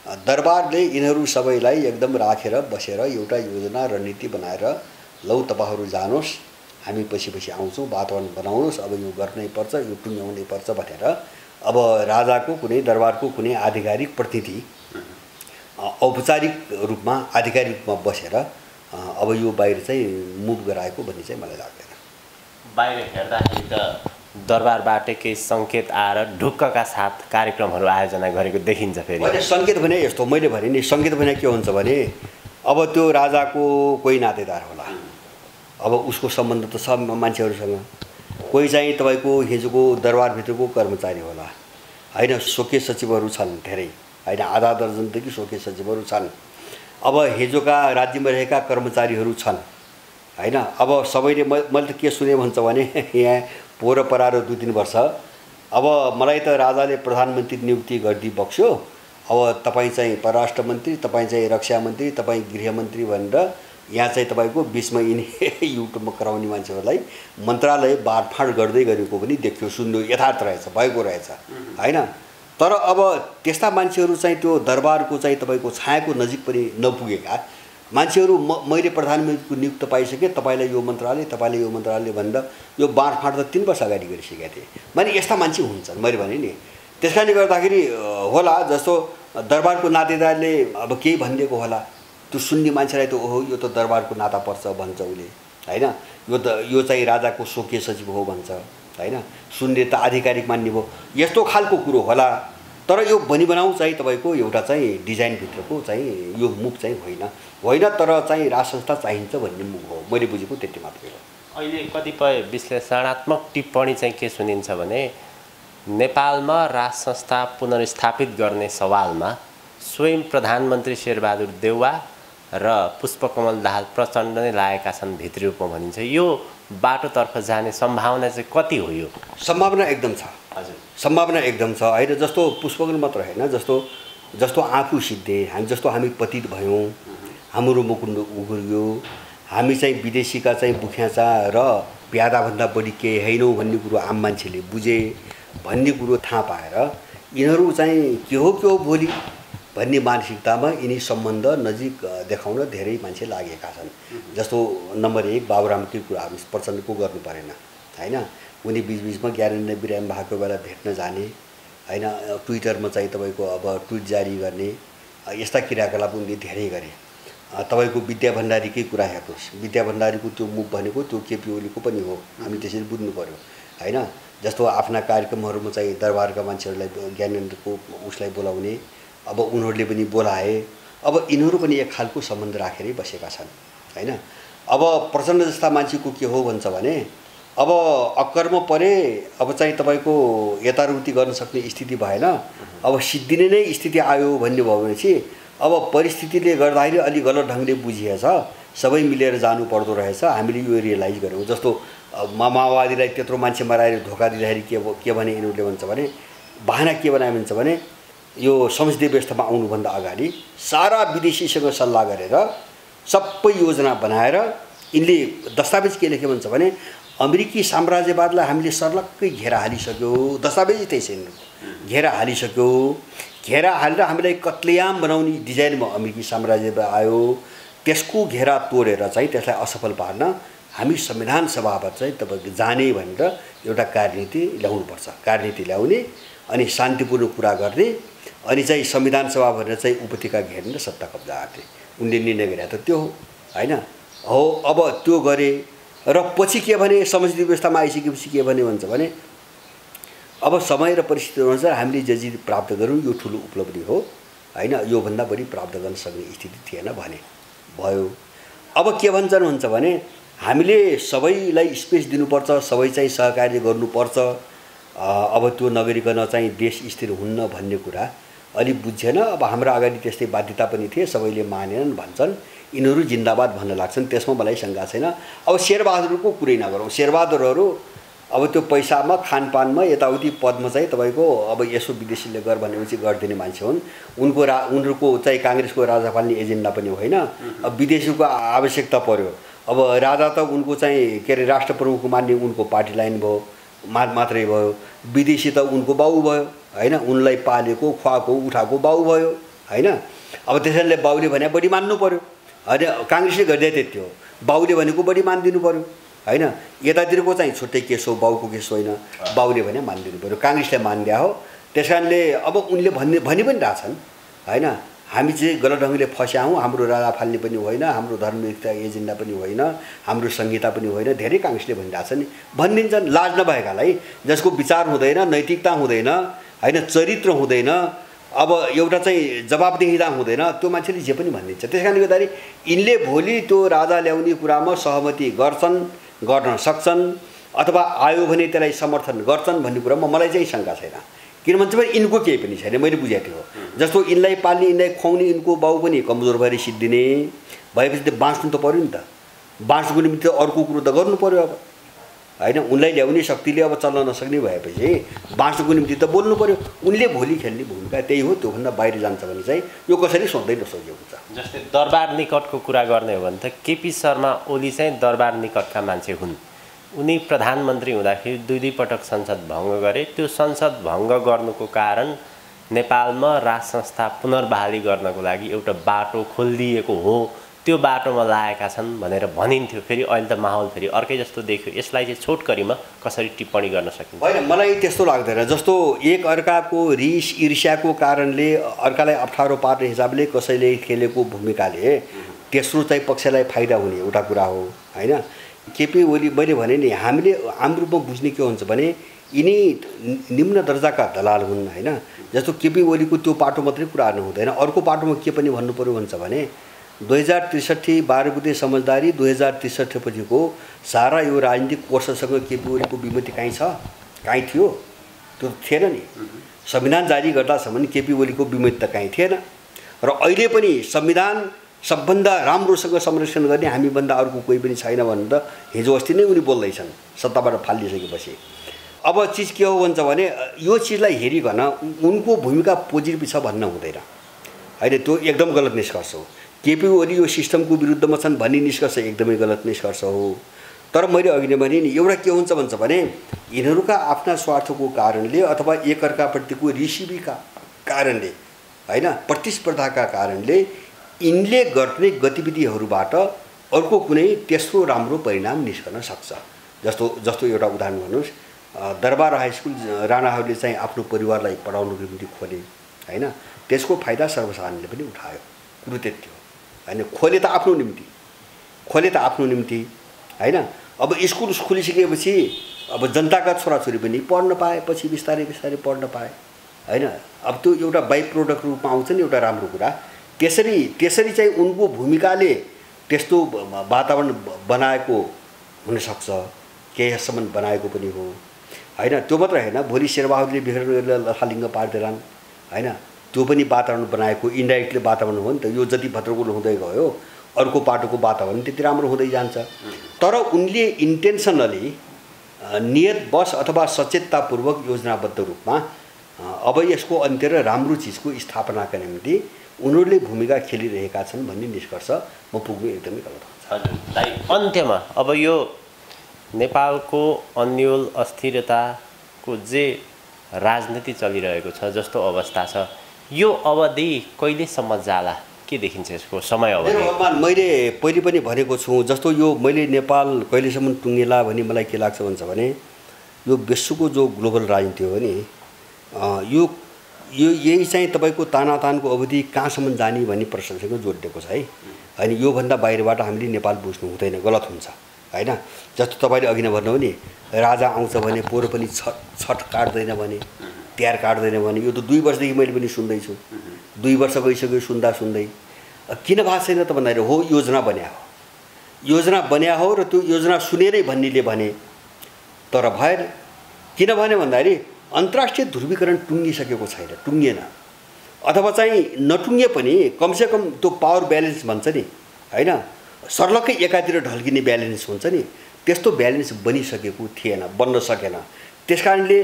दरबारले यिनीहरू सबैलाई एकदम राखेर बसेर एउटा योजना रणनीति बनाएर लौ तपाईँहरू जानुहोस्, हामी पछि आउँछौँ, वातावरण बनाउनुहोस्, अब यो गर्नै पर्छ, यो टुङ्ग्याउनै पर्छ भनेर अब राजाको कुनै दरबारको कुनै आधिकारिक प्रतिनिधि औपचारिक रूपमा आधिकारिक रूपमा बसेर अब यो बाहिर चाहिँ मुभ गराएको भन्ने चाहिँ मलाई लाग्दैन। बाहिर हेर्दाखेरि त दरबारबाट केही सङ्केत आएर ढुक्कका साथ कार्यक्रमहरू आयोजना गरेको देखिन्छ। फेरि मैले सङ्केत भने यस्तो, मैले भने नि सङ्केत भने के हुन्छ भने अब त्यो राजाको कोही नातेदार होला, अब उसको सम्बन्ध त छ मान्छेहरूसँग, कोही चाहिँ तपाईँको हिजोको दरबारभित्रको कर्मचारी होला हैन, स्वकीय सचिवहरू छन् धेरै हैन, आधा दर्जनदेखि स्वकीय सचिवहरू छन्। अब हिजोका राज्यमा रहेका कर्मचारीहरू छन् हैन। अब सबैले मैले त के सुने भन्छ भने यहाँ पोहोर परारो 2-3 वर्ष अब मलाई त राजाले प्रधानमन्त्री नियुक्ति गरिदिई बक्स्यो, अब तपाईँ चाहिँ परराष्ट्र मन्त्री, तपाईँ चाहिँ रक्षा मन्त्री, तपाईँ गृहमन्त्री भनेर यहाँ चाहिँ तपाईँको बिचमा यिनी युट्युबमा कराउने मान्छेहरूलाई मन्त्रालय बाँडफाँड गर्दै गरेको पनि देख्यो, सुन्नु यथार्थ रहेछ, भएको रहेछ हैन। तर अब त्यस्ता मान्छेहरू चाहिँ त्यो दरबारको चाहिँ तपाईँको छायाको नजिक पनि नपुगेका मान्छेहरू मैले प्रधानमन्त्रीको नियुक्त पाइसकेँ, तपाईँलाई यो मन्त्रालय भनेर यो बाँडफाँड त 3 वर्ष अगाडि गरिसकेका थिएँ। माने यस्ता मान्छे हुन्छन् मैले भने नि। त्यस कारणले गर्दाखेरि होला जस्तो दरबारको नातेदारले अब केही भनिदिएको होला, त्यो सुन्ने मान्छेलाई त ओहो यो त दरबारको नाता पर्छ भन्छ उसले हैन, यो चाहिँ राजाको स्वकीय सचिव हो भन्छ हैन, सुन्ने त आधिकारिक मान्ने भयो, यस्तो खालको कुरो होला। तर यो बनाउ चाहिँ तपाईँको एउटा चाहिँ डिजाइनभित्रको चाहिँ यो मुख चाहिँ होइन, तर चाहिँ राज संस्था चाहिन्छ भन्ने मुख हो, मैले बुझेको त्यति मात्रै हो। अहिले कतिपय विश्लेषणात्मक टिप्पणी चाहिँ के सुनिन्छ भने नेपालमा राज संस्था पुनर्स्थापित गर्ने सवालमा स्वयं प्रधानमन्त्री शेरबहादुर देउवा र पुष्पकमल दाहाल प्रचण्ड नै लागेका छन् भित्री रूपमा भनिन्छ। यो बाटोतर्फ जाने सम्भावना चाहिँ कति हो? यो सम्भावना एकदम छ। हजुर, सम्भावना एकदम छ होइन। जस्तो पुष्पकमल मात्र होइन, जस्तो आफू सिद्धे हामी पतित भयौँ, हाम्रो मुकुन्ड उग्रियो, हामी चाहिँ विदेशीका चाहिँ बुख्याचा र प्यादाभन्दा बढी केही हैनौँ भन्ने कुरो आम मान्छेले बुझे भन्ने कुरो थाहा पाएर यिनीहरू चाहिँ के हो भोलि भन्ने मानसिकतामा यिनी सम्बन्ध नजिक देखाउन धेरै मान्छे लागेका छन्। जस्तो नम्बर 1 बाबुरामकै कुरा हामी प्रचण्डको गर्नु परेन हैन, उनी बीचबीचमा ज्ञानेन्द्र बिरामी भएको बेला भेट्न जाने हैन, ट्विटरमा चाहिँ तपाईँको अब ट्विट जारी गर्ने, यस्ता क्रियाकलाप उनले धेरै गरे। तपाईँको विद्या भण्डारीकै कुरा हेर्नुहोस्, विद्या भण्डारीको त्यो मुभ भनेको त्यो केपी ओलीको पनि हो, हामी त्यसरी बुझ्नु पर्यो हैन। जस्तो आफ्ना कार्यक्रमहरूमा चाहिँ दरबारका मान्छेहरूलाई ज्ञानेन्द्रको उसलाई बोलाउने, अब उनीहरूले पनि बोलाए, अब यिनीहरू पनि एक खालको सम्बन्ध राखेरै बसेका छन् हैन। अब प्रचण्ड जस्ता मान्छेको के हो भन्छ भने अब अक्करमा परे, अब चाहिँ तपाईँको यतारुति गर्न सक्ने स्थिति भएन, अब सिद्धिने नै स्थिति आयो भन्ने भयो भने चाहिँ अब परिस्थितिले गर्दाखेरि अलि गलत ढङ्गले बुझिएछ, सबै मिलेर जानु पर्दो रहेछ, हामीले यो रियलाइज गऱ्यौँ। जस्तो माओवादीलाई त्यत्रो मान्छे मराएर धोका दिँदाखेरि के भने यिनीहरूले भन्छ भने बहाना के बनायो भन्छ भने यो संसदीय व्यवस्थामा आउनुभन्दा अगाडि सारा विदेशीसँग सल्लाह गरेर सबै योजना बनाएर यिनले दस्तावेज के लेखे भन्छ भने अमेरिकी साम्राज्यवादलाई हामीले सर्लक्कै घेरा हालिसक्यो, दस्तावेज त्यही छैन, घेरा हालिसक्यो, घेरा हालेर हामीलाई कत्लेआम बनाउने डिजाइनमा अमेरिकी साम्राज्यवाद आयो, त्यसको घेरा तोडेर चाहिँ त्यसलाई असफल पार्न हामी संविधान सभाबाट चाहिँ तपाईँको जाने भनेर एउटा कार्यनीति ल्याउनुपर्छ, कार्यनीति ल्याउने अनि शान्तिपूर्ण कुरा गर्ने अनि चाहिँ संविधान सभा भनेर चाहिँ उपत्यका घेर्ने र सत्ता कब्जा गर्ने उनले निर्णय गरे त त्यो हो हैन हो। अब त्यो गरे र पछि के भने संसदीय व्यवस्थामा आइसकेपछि के भने भन्छ भने अब समय र परिस्थिति अनुसार हामीले जे जे प्राप्त गरौँ यो ठुलो उपलब्धि हो हैन, योभन्दा बढी प्राप्त गर्न सक्ने स्थिति थिएन भने भयो। अब के भन्छन् भन्छ भने हामीले सबैलाई स्पेस दिनुपर्छ, सबै चाहिँ सहकार्य गर्नुपर्छ, अब त्यो नगरिकन चाहिँ देश स्थिर हुन्न भन्ने कुरा अलि बुझेन। अब हाम्रो अगाडि त्यस्तै बाध्यता पनि थिए, सबैले मानेनन् भन्छन्, यिनीहरू जिन्दाबाद भन्न लाग्छन्, त्यसमा मलाई शङ्का छैन। अब शेरबहादुरको कुरै नगरौँ, शेरबहादुरहरू अब त्यो पैसामा खानपानमा यताउति पदमा चाहिँ तपाईँको अब यसो विदेशीले गर भनेपछि गरिदिने मान्छे हुन्। उनीहरूको चाहिँ काङ्ग्रेसको राजा फाल्ने एजेन्डा पनि होइन, अब विदेशीको आवश्यकता पर्यो, अब राजा त उनको चाहिँ के अरे राष्ट्र प्रमुख मान्ने उनको पार्टी लाइन भयो मात्रै भयो, विदेशी त उनको बाउ भयो हैन, उनलाई पालेको खुवाएको उठाएको बाउ भयो हैन। अब त्यसैले बाउले भने बढी मान्नु पर्यो, होइन काङ्ग्रेसले गर्दै त्यति हो, बाउले भनेको बढी मानिदिनु पर्यो हैन। यतातिरको चाहिँ छुट्टै केस हो, बाउको केस होइन, बाउले भने मानिदिनु पर्यो, काङ्ग्रेसले मानिदिया हो। त्यस कारणले अब उनले भनि पनि रहेछन् हैन, हामी चाहिँ गलत ढङ्गले फस्याउँ, हाम्रो राजा फाल्ने पनि होइन, हाम्रो धर्मयुक्त एजेन्डा पनि होइन, हाम्रो संहिता पनि होइन, धेरै काङ्ग्रेसले भनिरहेछन् नि, भनिदिन्छन् लाज नभएकालाई, जसको विचार हुँदैन, नैतिकता हुँदैन हैन, चरित्र हुँदैन, अब एउटा चाहिँ जवाबदेहिता हुँदैन, त्यो मान्छेले जे पनि भनिदिन्छ। त्यस कारणले गर्दाखेरि यिनले भोलि त्यो राजा ल्याउने कुरामा सहमति गर्न सक्छन् अथवा आयो भने त्यसलाई समर्थन गर्छन् भन्ने कुरामा मलाई चाहिँ शङ्का छैन। किन भन्छ भने यिनको केही पनि छैन, मैले बुझेको थिएँ। जस्तो यिनलाई पाल्ने यिनलाई खुवाउने यिनको बाउ पनि कमजोर भएर सिद्धिने भएपछि त बाँच्नु त पऱ्यो नि त, बाँच्नुको निम्ति अर्को कुरो त गर्नु पऱ्यो अब हैन। उनलाई ल्याउने शक्तिले अब चल्न नसक्ने भएपछि बाँच्नुको निम्ति त बोल्नु पऱ्यो। उनले भोलि खेल्ने भूमिका त्यही हो, त्योभन्दा बाहिर जान्छ भने चाहिँ यो कसैले सोच्दै नसकेको हुन्छ। जस्तै दरबार निकटको कुरा गर्ने हो भने त केपी शर्मा ओली चाहिँ दरबार निकटका मान्छे हुन्। उनी प्रधानमन्त्री हुँदाखेरि दुई पटक संसद भङ्ग गरे, त्यो संसद भङ्ग गर्नुको कारण नेपालमा राज संस्था पुनर्बहाली गर्नको लागि एउटा बाटो खोलिदिएको हो, त्यो बाटोमा लागेका छन् भनेर भनिन्थ्यो। फेरि अहिले त माहौल फेरि अर्कै जस्तो देखियो। यसलाई चाहिँ छोटकरीमा कसरी टिप्पणी गर्न सकिन्छ? होइन, मलाई त्यस्तो लाग्दैन। जस्तो एक अर्काको रिस ईर्ष्याको कारणले अर्कालाई अप्ठ्यारो पार्ने हिसाबले कसैले खेलेको भूमिकाले तेस्रो चाहिँ पक्षलाई फाइदा हुने एउटा कुरा हो हैन। केपी ओली मैले भने नि हामीले हाम्रो रूपमा बुझ्ने के हुन्छ भने यिनी निम्न दर्जाका दलाल हुन् हैन। जस्तो केपी ओलीको त्यो पाटो मात्रै कुरा गर्नु हुँदैन, अर्को पाटोमा के पनि भन्नु पर्यो भन्छ भने 2063 12 बुधे समझदारी 2063 पछिको सारा यो राजनीतिक कोर्ससँग केपी ओलीको विमति कहीँ छ, कहीँ थियो? त्यो थिएन नि। संविधान जारी गर्दासम्म केपी ओलीको विमति त कहीँ थिएन। र अहिले पनि संविधान सबभन्दा राम्रोसँग संरक्षण गर्ने हामीभन्दा अर्को कोही पनि छैन भनेर त हिजो अस्ति नै उनी बोल्दैछन् सत्ताबाट फालिसकेपछि। अब चिज के हो भन्छ भने यो चिजलाई हेरिकन उनको भूमिका पोजिटिभ छ भन्न हुँदैन हैन। त्यो एकदम गलत निष्कर्ष हो। केपी ओली यो सिस्टमको विरुद्धमा छन् भन्ने निष्कर्ष एकदमै गलत निष्कर्ष हो। तर मैले अघि नै भने नि एउटा के हुन्छ भन्छ भने यिनीहरूका आफ्ना स्वार्थको कारणले अथवा एकअर्काप्रतिको रिसिभीका कारणले हैन, प्रतिस्पर्धाका कारणले यिनले गर्ने गतिविधिहरूबाट अर्को कुनै तेस्रो राम्रो परिणाम निस्कन सक्छ। जस्तो एउटा उदाहरण भन्नुहोस्, दरबार हाई स्कुल राणाहरूले चाहिँ आफ्नो परिवारलाई पढाउनुको निम्ति खोले हैन, त्यसको फाइदा सर्वसाधारणले पनि उठायो, कुरो त्यति हो हैन खोले त आफ्नो निम्ति हैन अब स्कुल खुलिसकेपछि अब जनताका छोराछोरी पनि पढ्न पाएपछि बिस्तारै पढ्न पाए हैन अब त्यो एउटा बाइ प्रोडक्ट रूपमा आउँछ नि एउटा राम्रो कुरा त्यसरी चाहिँ उनको भूमिकाले त्यस्तो वातावरण बनाएको हुन सक्छ केही हदसम्म बनाएको पनि हो हैन त्यो मात्र हैन भोलि शेरबहादुरले बिग्रेर लथालिङ्ग पार्दैरान् हैन त्यो पनि वातावरण बनाएको इन्डाइरेक्टली वातावरण हो नि त यो जति भद्रगोल हुँदै गयो अर्को पाटोको वातावरण त्यति राम्रो हुँदै जान्छ तर उनले इन्टेन्सनली नियतवश अथवा सचेततापूर्वक योजनाबद्ध रूपमा अब यसको अन्त्य र राम्रो चिजको स्थापनाका निम्ति उनीहरूले भूमिका खेलिरहेका छन् भन्ने निष्कर्ष म पुग्नु एकदमै गलत हुन्छ। हजुर अन्त्यमा अब यो नेपालको अन्यल अस्थिरताको जे राजनीति चलिरहेको छ जस्तो अवस्था छ यो अवधि कहिलेसम्म जाला के देखिन्छ यसको समय अवधि? मैले पहिले पनि भनेको छु जस्तो यो मैले नेपाल कहिलेसम्म टुङ्गेला भन्ने मलाई के लाग्छ भन्छ भने यो विश्वको जो ग्लोबल राजनीति हो नि यो यही चाहिँ तपाईको तानातानको अवधि कहाँसम्म जाने भन्ने प्रश्नसँग जोडिएको छ है हैन योभन्दा बाहिरबाट हामीले नेपाल बुझ्नु हुँदैन गलत हुन्छ हैन जस्तो तपाईले अघि नै भन्नुभयो नि राजा आउँछ भने पोहोर पनि छठ काट्दैन भने तिहार काट्दैन भने यो त 2 वर्षदेखि मैले पनि सुन्दैछु 2 वर्ष गइसक्यो सुन्दा किन भएको छैन त भन्दाखेरि हो योजना बन्या हो र त्यो योजना सुनेरै भन्नेले भने तर भएन किन भने भन्दाखेरि अन्तर्राष्ट्रिय ध्रुवीकरण टुङ्गिसकेको छैन टुङ्गिएन अथवा चाहिँ नटुङ्गे पनि कमसेकम त्यो पावर ब्यालेन्स भन्छ नि हैन सर्लक्कै एकातिर ढल्किने ब्यालेन्स हुन्छ नि त्यस्तो ब्यालेन्स बनिसकेको थिएन बन्न सकेन त्यसकारणले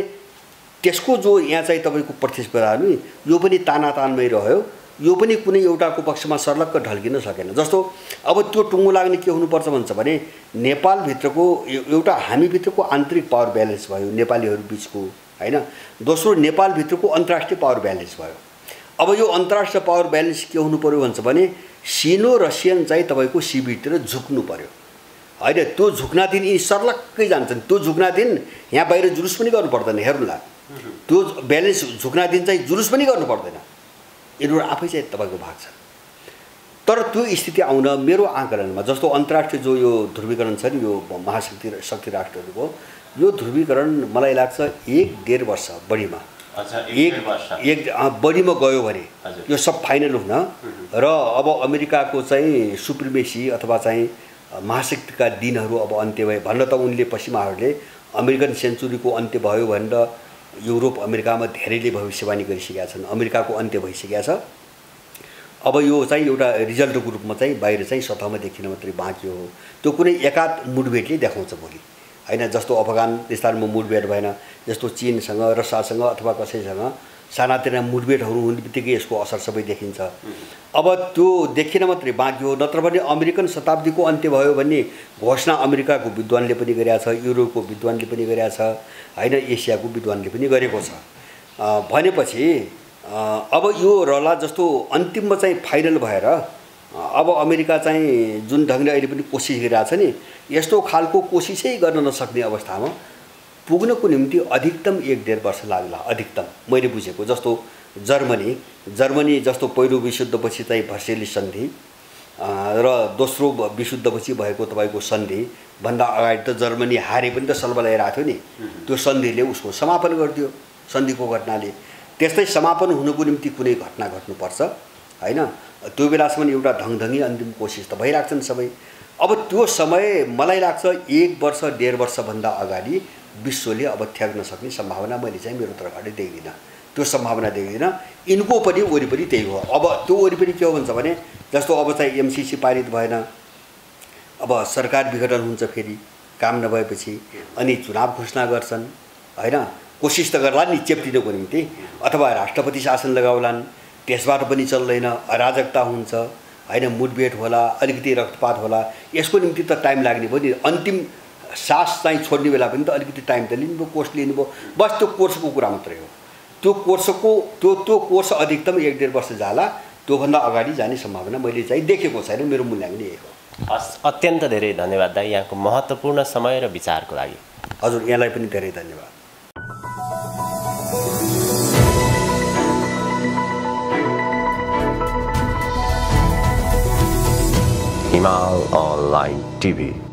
त्यसको जो यहाँ चाहिँ तपाईको प्रतिस्पर्धा नि यो पनि तानातानमै रह्यो यो पनि कुनै एउटाको पक्षमा सर्लक्क ढल्किन सकेन जस्तो अब त्यो टुङ्गो लाग्ने के हुनुपर्छ भन्छ भने नेपाल भित्रको एउटा हामी भित्रको आन्तरिक पावर ब्यालेन्स भयो नेपालीहरु बीचको हैन दोस्रो नेपाल भित्रको अन्तर्राष्ट्रिय पावर ब्यालेन्स भयो अब यो अन्तर्राष्ट्रिय पावर ब्यालेन्स के हुनु पर्यो भन्छ भने सिनो रसियन चाहिँ तपाईको सिबितिर झुक्नु पर्यो हैन त्यो झुक्ना दिन यी सर्लक्कै जान्छन् त्यो झुक्ना दिन यहाँ बाहिर जुलुस पनि गर्नु पर्दैन हेर्नुला त्यो ब्यालेन्स झुक्ना दिन चाहिँ जुलुस पनि गर्नु पर्दैन यिनीहरु आफै चाहिँ तपाईको भाग छ तर त्यो स्थिति आउन मेरो आकलनमा जस्तो अन्तर्राष्ट्रिय जो यो ध्रुवीकरण छ नि यो शक्ति राष्ट्रहरुको यो ध्रुवीकरण मलाई लाग्छ 1.5 वर्ष बढीमा एक बढीमा गयो भने यो सब फाइनल हुन र अब अमेरिकाको चाहिँ सुप्रिमेसी अथवा चाहिँ महाशक्तिका दिनहरु अब अन्त्य भए भन्न त उनले पश्चिमाहरुले अमेरिकन सेन्चुरीको अन्त्य भयो भनेर युरोप अमेरिकामा धेरैले भविष्यवाणी गरिसकेका छन् अमेरिकाको अन्त्य भइसकेको छ अब यो चाहिँ एउटा रिजल्टको रूपमा चाहिँ बाहिर चाहिँ सतहमा देखिन मात्रै बाँकी हो त्यो कुनै एकात मुठभेडले देखाउँछ भोलि हैन जस्तो अफगानिस्तानमा मुठभेड भएन जस्तो चीनसँग रसियासँग अथवा कसैसँग सानातिना मुठभेडहरु हुनेबित्तिकै यसको असर सबै देखिन्छ अब त्यो देखिन मात्रै बाँकी हो नत्र भने अमेरिकन शताब्दीको अन्त्य भयो भन्ने घोषणा अमेरिकाको विद्वानले पनि गरेका छ युरोपको विद्वानले पनि गरेका छ हैन एसियाको विद्वानले पनि गरेको छ भनेपछि अब यो रला जस्तो अन्तिममा चाहिँ फाइनल भएर अब अमेरिका चाहिँ जुन ढंगले अहिले पनि कोसिस गरिरहेछ नि यस्तो खालको कोसिसै गर्न नसक्ने अवस्थामा पुग्नको निम्ति अधिकतम 1.5 वर्ष लाग्ला अधिकतम मैले बुझेको जस्तो जर्मनी जस्तो पहिलो विश्वयुद्धपछि चाहिँ भर्सेलिस सन्धि र दोस्रो विश्वयुद्धपछि भएको तपाईको सन्धि भन्दा अगाडि त जर्मनी हारे पनि त सल्बलाइरहेको थियो नि त्यो सन्धिले उसको समापन गर्दियो सन्धिको घटनाले त्यस्तै समापन हुनुको निम्ति कुनै घटना घट्नुपर्छ हैन त्यो बेलासम्म एउटा ढङढङी अन्तिम कोसिस त भइराख्छन् सबै अब त्यो समय मलाई लाग्छ 1 वर्ष 1.5 वर्ष भन्दा अगाडि विश्वले अब त्याग्न सक्ने सम्भावना मैले चाहिँ मेरो तर्फबाट देख्दिन त्यो सम्भावना देख्दिन इनको पनि वरिपरि त्यही हो अब त्यो वरिपरि के हो भन्छ भने जस्तो अब चाहिँ एमसीसी पारित भएन अब सरकार विघटन हुन्छ फेरि काम नभएपछि अनि चुनाव घोषणा गर्छन् हैन कोसिस त गर्ला नि चेप्टिनको निम्ति अथवा राष्ट्रपति शासन लगाउलान् त्यसबाट पनि चल्दैन अराजकता हुन्छ हैन मुठभेड होला अलिकति रक्तपात होला यसको निम्ति त टाइम लाग्ने भयो नि अन्तिम सास चाहिँ छोड्ने बेला पनि त अलिकति टाइम त लिनुभयो कोर्स लिनुभयो बस त्यो कोर्सको कुरा मात्रै हो त्यो कोर्स अधिकतम 1.5 वर्ष जाला त्यो भन्दा अगाडि जाने सम्भावना मैले चाहिँ देखेको छैन मेरो मूल्याङ्कन यही हो अत्यन्त धेरै धन्यवाद दाइ यहाँको महत्त्वपूर्ण समय र विचारको लागि हजुर यहाँलाई पनि धेरै धन्यवाद Online TV.